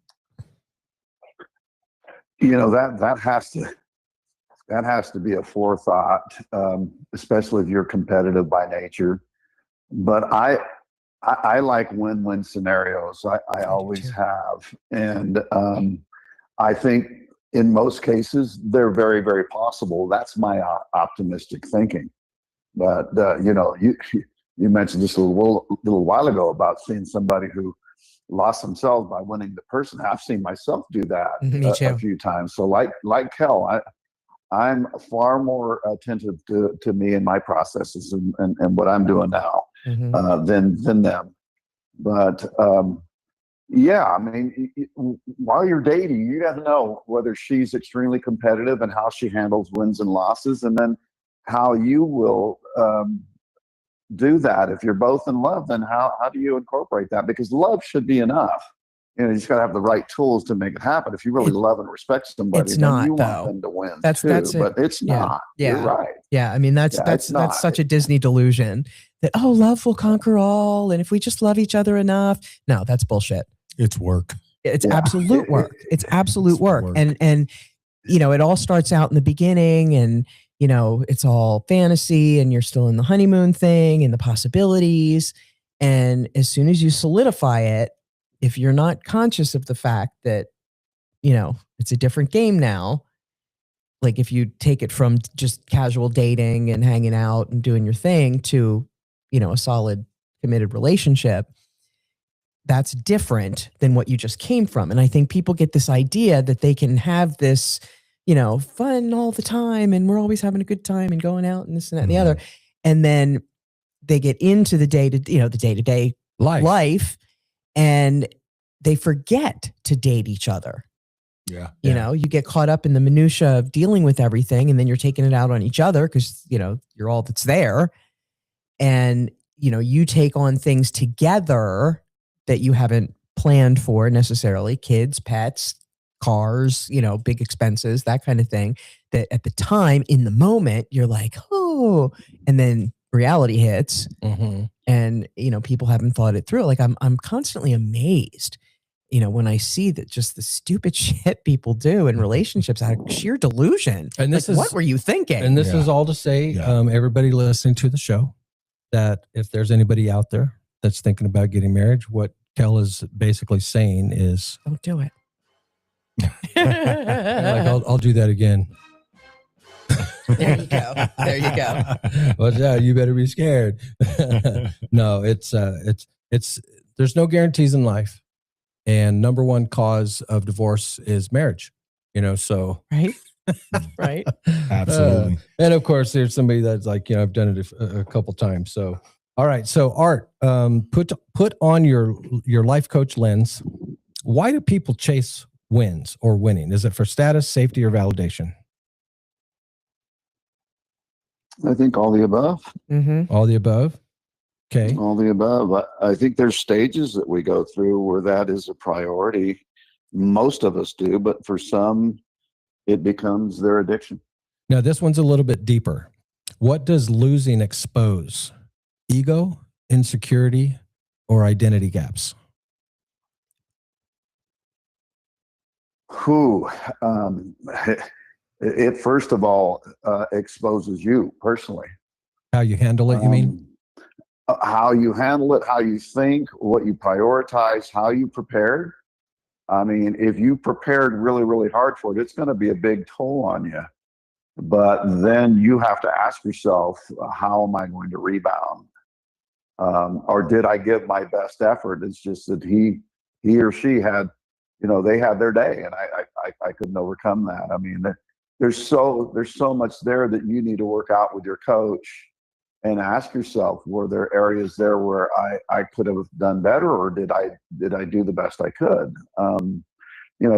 That has to be a forethought, especially if you're competitive by nature. But I like win-win scenarios. I always have, and I think in most cases they're very, very possible. That's my optimistic thinking. But you mentioned this a little while ago about seeing somebody who lost themselves by winning the person. I've seen myself do that Me too. a few times. So like Kel, I'm far more attentive to me and my processes and what I'm doing now Mhm. than them. But yeah, I mean, while you're dating, you got to know whether she's extremely competitive and how she handles wins and losses, and then how you will do that. If you're both in love, then how do you incorporate that? Because love should be enough. you just got to have the right tools to make it happen. If you really love and respect somebody, it's then not, you though. want them to win That's it. but it's Yeah. not. Yeah. You're right. Yeah, I mean Yeah, it's that's not. such a Disney delusion that love will conquer all, and if we just love each other enough. No, that's bullshit. It's work. It's Yeah. absolute work. It's absolute It's work. work. And it all starts out in the beginning, and it's all fantasy, and you're still in the honeymoon thing and the possibilities. And as soon as you solidify it, if you're not conscious of the fact that it's a different game now, like if you take it from just casual dating and hanging out and doing your thing to a solid committed relationship, that's different than what you just came from. And I think people get this idea that they can have this fun all the time, and we're always having a good time and going out and this and that and the other, and then they get into the day-to-day life, and they forget to date each other. Yeah. You get caught up in the minutia of dealing with everything, and then you're taking it out on each other because, you're all that's there. And, you take on things together that you haven't planned for necessarily, kids, pets, cars, big expenses, that kind of thing, that at the time, in the moment, you're like, oh, and then reality hits, and, people haven't thought it through. Like I'm constantly amazed when I see that just the stupid shit people do in relationships out of sheer delusion. And this like, what were you thinking? And this is all to say, everybody listening to the show, that if there's anybody out there that's thinking about getting married, what Kel is basically saying is, don't do it. I'll do that again. There you go. There you go. Watch out, you better be scared. No, it's there's no guarantees in life. And number one cause of divorce is marriage, so. Right. Right. Absolutely. And of course, there's somebody that's like, I've done it a couple times. So, all right. So Art, put on your life coach lens. Why do people chase wins or winning? Is it for status, safety, or validation? I think all the above. Mm-hmm. All the above. Okay. All the above. I think there's stages that we go through where that is a priority. Most of us do, but for some, it becomes their addiction. Now, this one's a little bit deeper. What does losing expose? Ego, insecurity, or identity gaps? It first of all exposes you personally. How you handle it, you mean? How you handle it, how you think, what you prioritize, how you prepared. I mean, if you prepared really, really hard for it, it's going to be a big toll on you. But then you have to ask yourself, how am I going to rebound? Or did I give my best effort? It's just that he or she had, they had their day, and I couldn't overcome that. I mean, there's so much there that you need to work out with your coach and ask yourself, were there areas there where I could have done better, or did I do the best I could?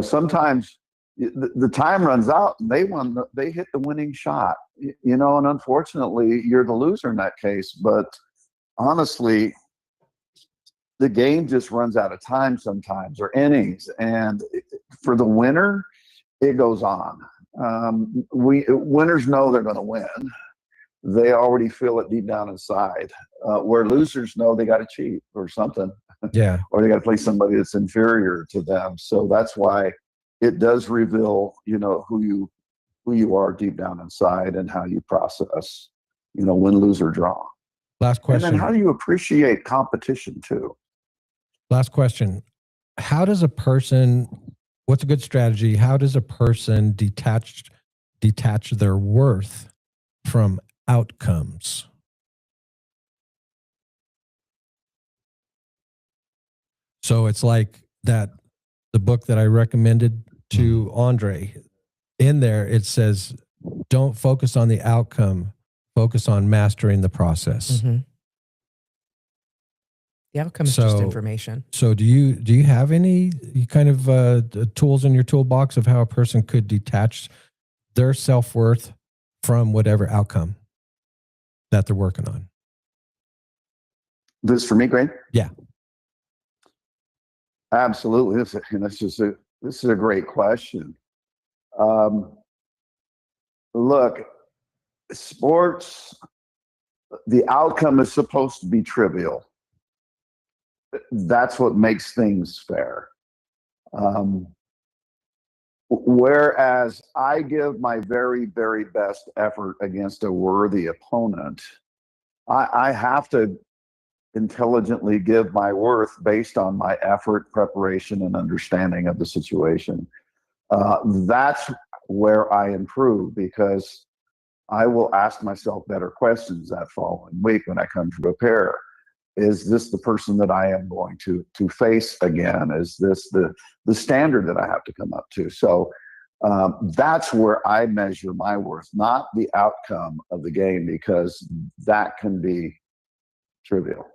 Sometimes the time runs out and they hit the winning shot, and unfortunately you're the loser in that case. But honestly, the game just runs out of time sometimes, or innings. And for the winner, it goes on. Winners know they're going to win. They already feel it deep down inside, where losers know they got to cheat or something. Yeah. Or they got to play somebody that's inferior to them. So that's why it does reveal, who you are deep down inside and how you process, win, lose, or draw. Last question. And then how do you appreciate competition too? Last question. What's a good strategy? How does a person detach their worth from outcomes? So it's like the book that I recommended to Andre. In there, it says, don't focus on the outcome, focus on mastering the process. Mm-hmm. The outcome is just information. So do you have any kind of tools in your toolbox of how a person could detach their self-worth from whatever outcome that they're working on? This for me, Greg? Yeah. Absolutely. This is a great question. Look, sports, the outcome is supposed to be trivial. That's what makes things fair. Whereas I give my very, very best effort against a worthy opponent, I have to intelligently give my worth based on my effort, preparation, and understanding of the situation. That's where I improve, because I will ask myself better questions that following week when I come to prepare. Is this the person that I am going to face again? Is this the standard that I have to come up to? So that's where I measure my worth, not the outcome of the game, because that can be trivial.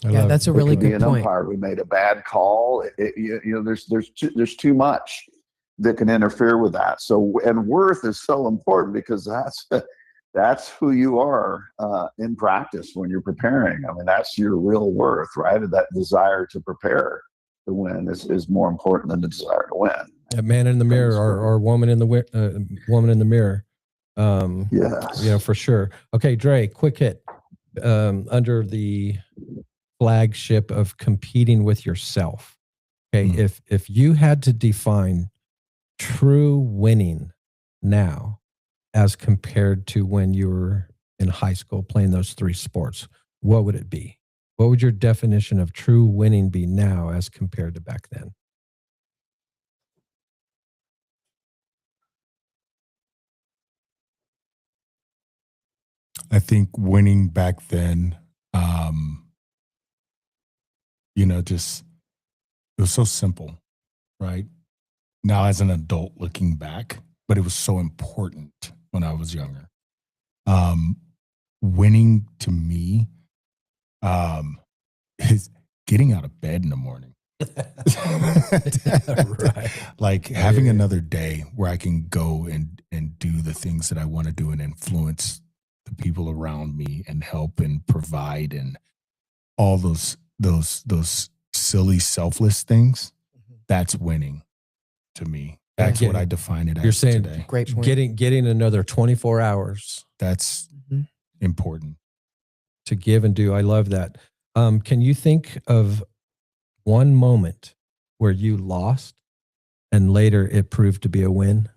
Yeah, that's a really good an point. umpire. We made a bad call. There's too much that can interfere with that. So, and worth is so important, because that's who you are in practice when you're preparing. I mean, that's your real worth, right? That desire to prepare to win is more important than the desire to win. A man in the mirror, or woman in the woman in the mirror. Yes. Yeah, for sure. Okay, Dre, quick hit. Under the flagship of competing with yourself. Okay, if you had to define true winning now as compared to when you were in high school playing those three sports, what would it be? What would your definition of true winning be now as compared to back then? I think winning back then, just it was so simple, right? Now as an adult looking back, but it was so important when I was younger. Winning to me is getting out of bed in the morning. Right. Like having another day where I can go and do the things that I want to do and influence the people around me and help and provide and all those silly, selfless things. That's winning to me. That's what I define it as. You're saying today. Great point. Getting another 24 hours That's important to give and do. I love that. Can you think of one moment where you lost and later it proved to be a win?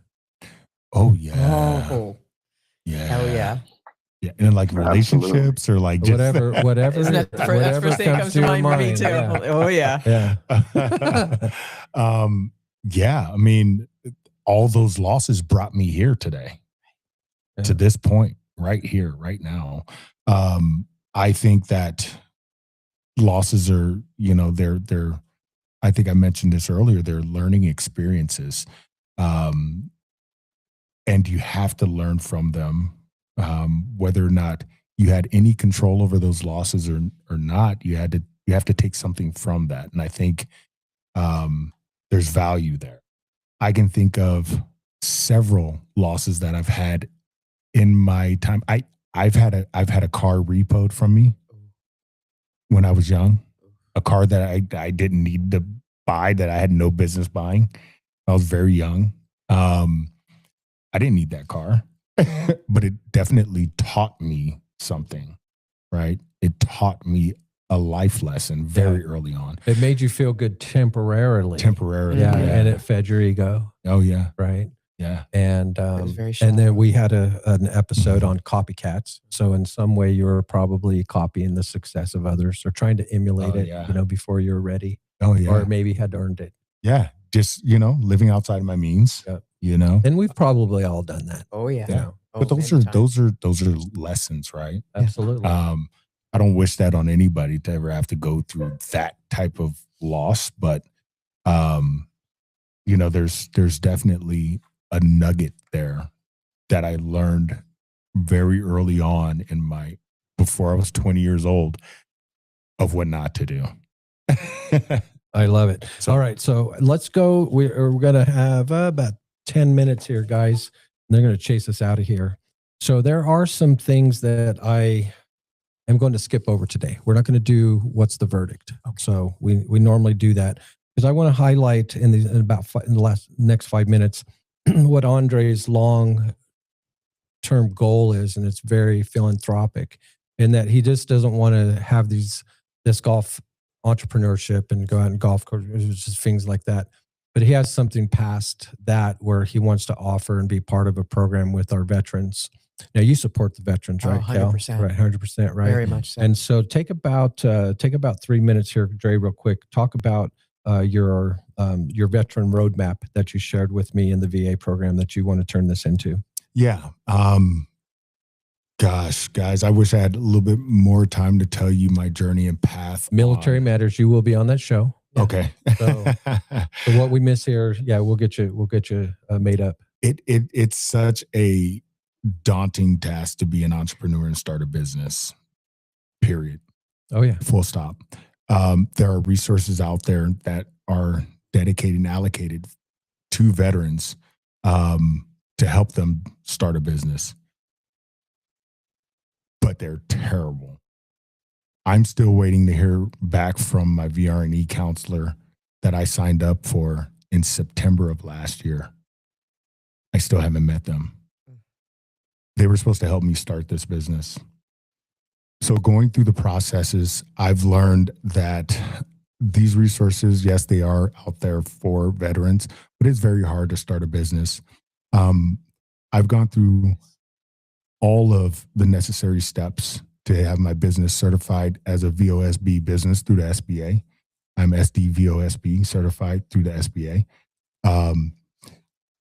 Oh yeah. Oh, Yeah. hell yeah. Yeah. And like relationships or like just Whatever. Isn't that the first thing that comes to your mind for me too? Yeah. Oh yeah. Yeah. Yeah. I mean, all those losses brought me here today to this point right here, right now. I think that losses are, they're, I think I mentioned this earlier, they're learning experiences. And you have to learn from them, whether or not you had any control over those losses or not. You have to take something from that. And I think there's value there. I can think of several losses that I've had in my time. I've had a car repoed from me when I was young, a car that I didn't need to buy, that I had no business buying. I was very young. I didn't need that car, but it definitely taught me something, right? It taught me a life lesson very early on. It made you feel good temporarily. Yeah. And it fed your ego. Oh yeah. Right. Yeah. And was very and then we had an episode on copycats. So in some way you were probably copying the success of others or trying to emulate it, before you're ready. Oh yeah. Or maybe had earned it. Yeah. Just, living outside of my means, Yep. And we've probably all done that. Oh yeah. Yeah. Oh, But those are lessons, right? Absolutely. I don't wish that on anybody to ever have to go through that type of loss, but there's definitely a nugget there that I learned very early on before I was 20 years old of what not to do. I love it. All right. So let's go. We're going to have about 10 minutes here, guys. They're going to chase us out of here. So there are some things that I am going to skip over today. We're not going to do what's the verdict. So we normally do that. because I want to highlight in the next 5 minutes what Andre's long-term goal is, and it's very philanthropic in that he just doesn't want to have this golf entrepreneurship and go out and golf courses, just things like that. But he has something past that where he wants to offer and be part of a program with our veterans. Now you support the veterans, right? 100%. Right, 100%, right? Very much so. And so take about 3 minutes here, Dre, real quick. Talk about your veteran roadmap that you shared with me in the VA program that you want to turn this into. Yeah. Gosh, guys, I wish I had a little bit more time to tell you my journey and path. Military Matters. You will be on that show. Okay. So what we miss here, yeah, we'll get you made up. It's such a daunting task to be an entrepreneur and start a business. Period. Oh yeah. Full stop. There are resources out there that are dedicated and allocated to veterans to help them start a business, but they're terrible. I'm still waiting to hear back from my VR&E counselor that I signed up for in September of last year. I still haven't met them. They were supposed to help me start this business. So going through the processes, I've learned that these resources, yes, they are out there for veterans, but it's very hard to start a business. I've gone through all of the necessary steps to have my business certified as a VOSB business through the SBA. I'm SDVOSB certified through the SBA.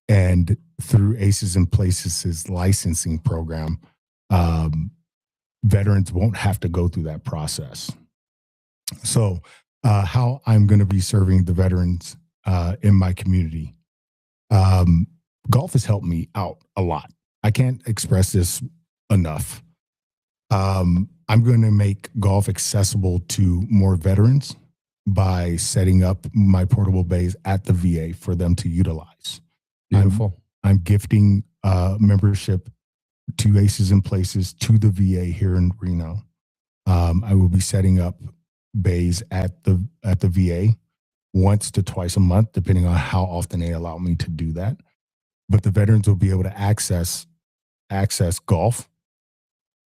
And through Aces in Places' licensing program, veterans won't have to go through that process. So how I'm going to be serving the veterans in my community. Golf has helped me out a lot. I can't express this enough. I'm going to make golf accessible to more veterans by setting up my portable bays at the VA for them to utilize. Beautiful. I'm gifting membership to Aces in Places to the VA here in Reno. I will be setting up bays at the VA once to twice a month, depending on how often they allow me to do that. But the veterans will be able to access golf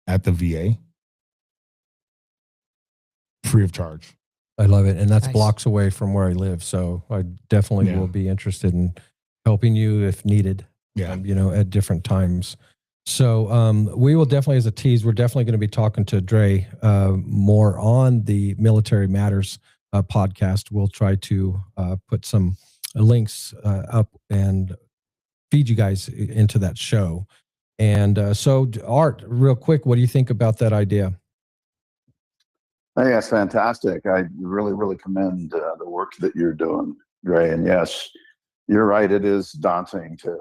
at the VA free of charge. I love it. And that's Nice. blocks away from where I live. So I definitely Yeah. will be interested in helping you if needed, Yeah. at different times. So we will definitely, as a tease, we're definitely going to be talking to Dre more on the Military Matters podcast. We'll try to put some links up and feed you guys into that show. And so Art, real quick, what do you think about that idea? I think that's fantastic. I really, really commend the work that you're doing, Gray. And yes, you're right. It is daunting to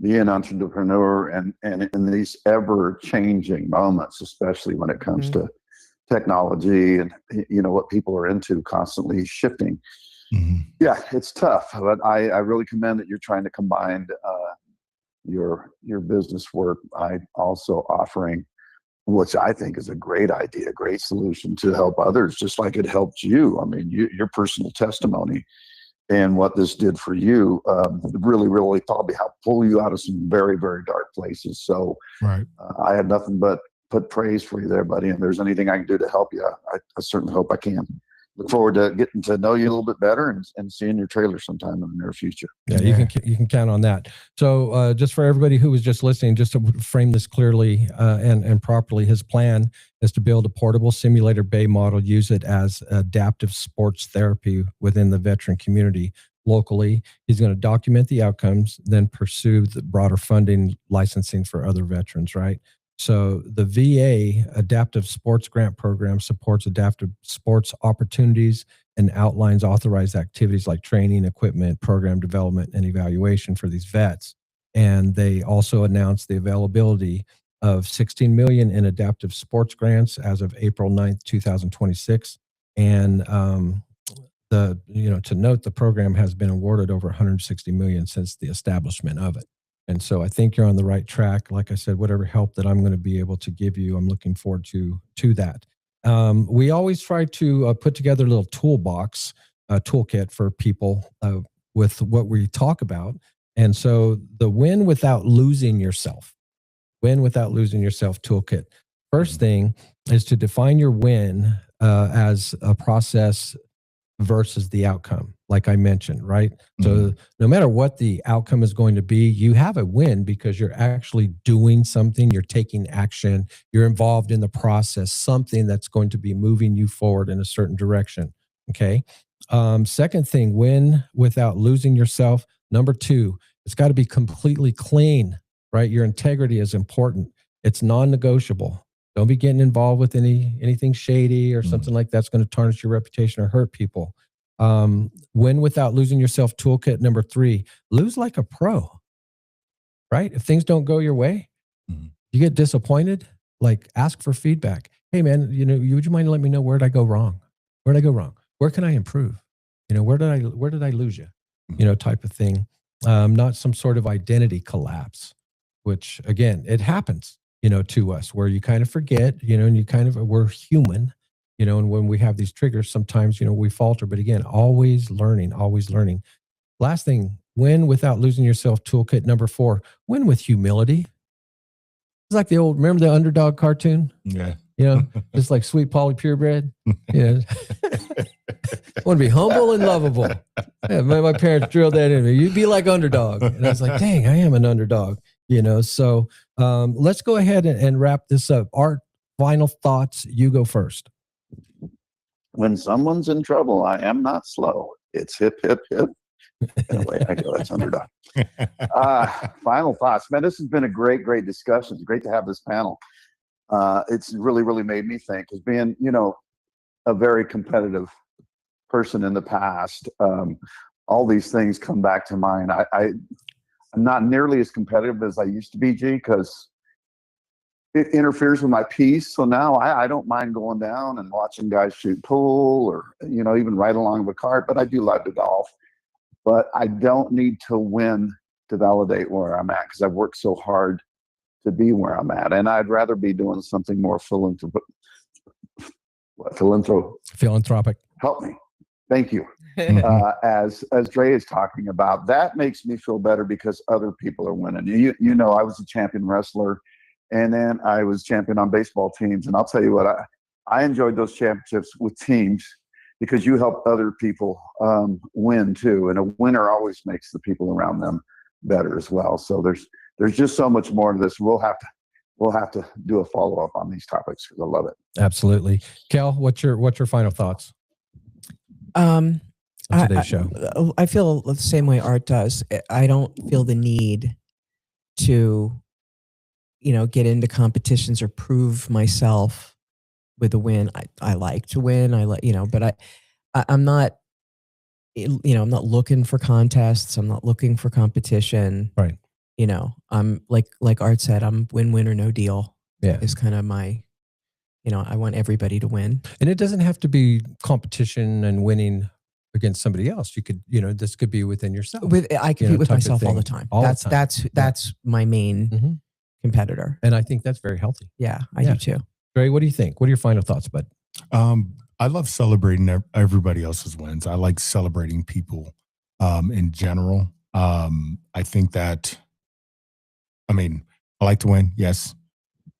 be an entrepreneur and in these ever-changing moments, especially when it comes to technology and what people are into, constantly shifting. Mm-hmm. Yeah, it's tough, but I really commend that you're trying to combine your business work. I also offering, which I think is a great idea, great solution to help others, just like it helped you. I mean, your personal testimony and what this did for you really, really probably helped pull you out of some very, very dark places. So Right. I had nothing but put praise for you there, buddy. And if there's anything I can do to help you, I certainly hope I can. Look forward to getting to know you a little bit better and seeing your trailer sometime in the near future. Yeah, you can count on that. So just for everybody who was just listening, just to frame this clearly and properly, his plan is to build a portable simulator bay model, use it as adaptive sports therapy within the veteran community locally. He's going to document the outcomes, then pursue the broader funding licensing for other veterans, right? So the VA Adaptive Sports Grant Program supports adaptive sports opportunities and outlines authorized activities like training, equipment, program development, and evaluation for these vets. And they also announced the availability of $16 million in adaptive sports grants as of April 9th, 2026. And to note, the program has been awarded over $160 million since the establishment of it. And so I think you're on the right track. Like I said, whatever help that I'm going to be able to give you, I'm looking forward to that. We always try to put together a little toolbox toolkit for people with what we talk about. And so the win without losing yourself toolkit. First thing is to define your win as a process versus the outcome, like I mentioned, right? So no matter what the outcome is going to be, you have a win because you're actually doing something, you're taking action, you're involved in the process, something that's going to be moving you forward in a certain direction, okay? Second thing, win without losing yourself. Number two, it's got to be completely clean, right? Your integrity is important. It's non-negotiable. Don't be getting involved with anything shady or something like that's going to tarnish your reputation or hurt people. Win without losing yourself toolkit. Number three, lose like a pro, right? If things don't go your way, you get disappointed, like ask for feedback. Hey man, would you mind letting me know where did I go wrong? Where did I go wrong? Where can I improve? Where did I lose you? Type of thing. Not some sort of identity collapse, which again, it happens, to us where you kind of forget, and we're human, and when we have these triggers, sometimes, we falter, but again, always learning. Last thing, win without losing yourself toolkit. Number four, win with humility. It's like remember the Underdog cartoon? Yeah. Just like Sweet Polly Purebred. I want to be humble and lovable. Yeah, my parents drilled that in me. You'd be like Underdog. And I was like, dang, I am an underdog. So let's go ahead and wrap this up. Art, final thoughts. You go first. When someone's in trouble, I am not slow. It's hip, hip, hip. And away I go. That's Underdog. Final thoughts. Man, this has been a great, great discussion. It's great to have this panel. It's really, really made me think, because being, a very competitive person in the past, all these things come back to mind. I'm not nearly as competitive as I used to be, G, because it interferes with my peace. So now I don't mind going down and watching guys shoot pool or, even right along the cart, but I do love to golf. But I don't need to win to validate where I'm at, because I've worked so hard to be where I'm at. And I'd rather be doing something more philanthropic. Help me. Thank you. As Dre is talking about, that makes me feel better because other people are winning. I was a champion wrestler, and then I was champion on baseball teams. And I'll tell you what, I enjoyed those championships with teams because you help other people win too. And a winner always makes the people around them better as well. So there's just so much more to this. We'll have to do a follow-up on these topics because I love it. Absolutely. Kel, what's your final thoughts? On today's show. I feel the same way Art does. I don't feel the need to, get into competitions or prove myself with a win. I like to win. But I'm not, I'm not looking for contests. I'm not looking for competition. Right. I'm like Art said, I'm win or no deal. Yeah. Is kind of my, I want everybody to win. And it doesn't have to be competition and winning against somebody else. You could, this could be within yourself. I compete with myself all the time. That's my main competitor. And I think that's very healthy. Yeah, I do too. Dre, what do you think? What are your final thoughts, bud? I love celebrating everybody else's wins. I like celebrating people in general. I think that, I like to win. Yes.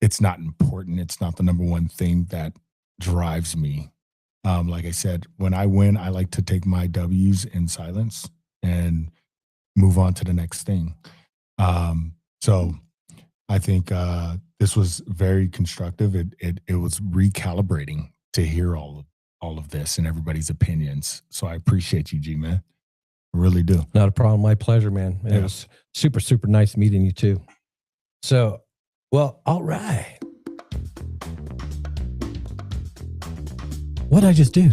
It's not important. It's not the number one thing that drives me. Like I said, when I win, I like to take my W's in silence and move on to the next thing. So I think this was very constructive. It was recalibrating to hear all of this and everybody's opinions. So I appreciate you, G-Man. I really do. Not a problem. My pleasure, man. It was super, super nice meeting you too. So, well, all right. What'd I just do?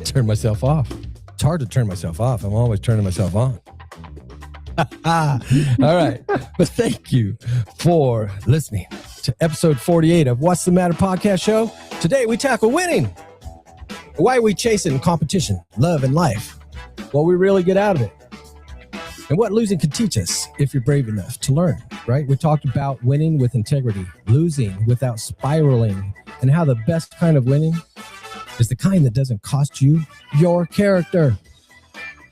Turn myself off. It's hard to turn myself off. I'm always turning myself on. All right. But thank you for listening to episode 48 of What's the Matter podcast show. Today we tackle winning. Why are we chasing competition, love, and life? What we really get out of it. And what losing can teach us if you're brave enough to learn, right? We talked about winning with integrity, losing without spiraling, and how the best kind of winning is the kind that doesn't cost you your character.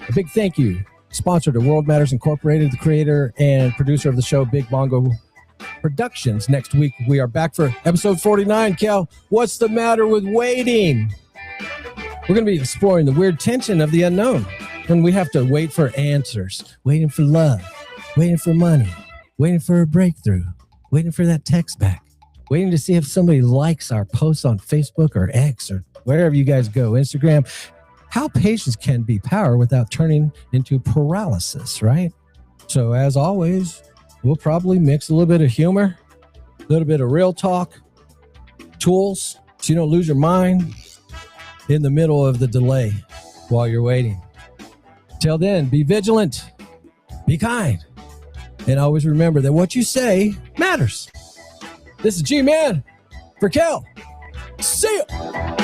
A big thank you. Sponsor to World Matters Incorporated, the creator and producer of the show, Big Bongo Productions. Next week, we are back for episode 49. Cal, what's the matter with waiting? We're going to be exploring the weird tension of the unknown when we have to wait for answers, waiting for love, waiting for money, waiting for a breakthrough, waiting for that text back, waiting to see if somebody likes our posts on Facebook or X or wherever you guys go, Instagram. How patience can be power without turning into paralysis, right? So as always, we'll probably mix a little bit of humor, a little bit of real talk, tools, so you don't lose your mind in the middle of the delay while you're waiting. Till then, be vigilant, be kind, and always remember that what you say matters. This is G-Man for Kel. See ya.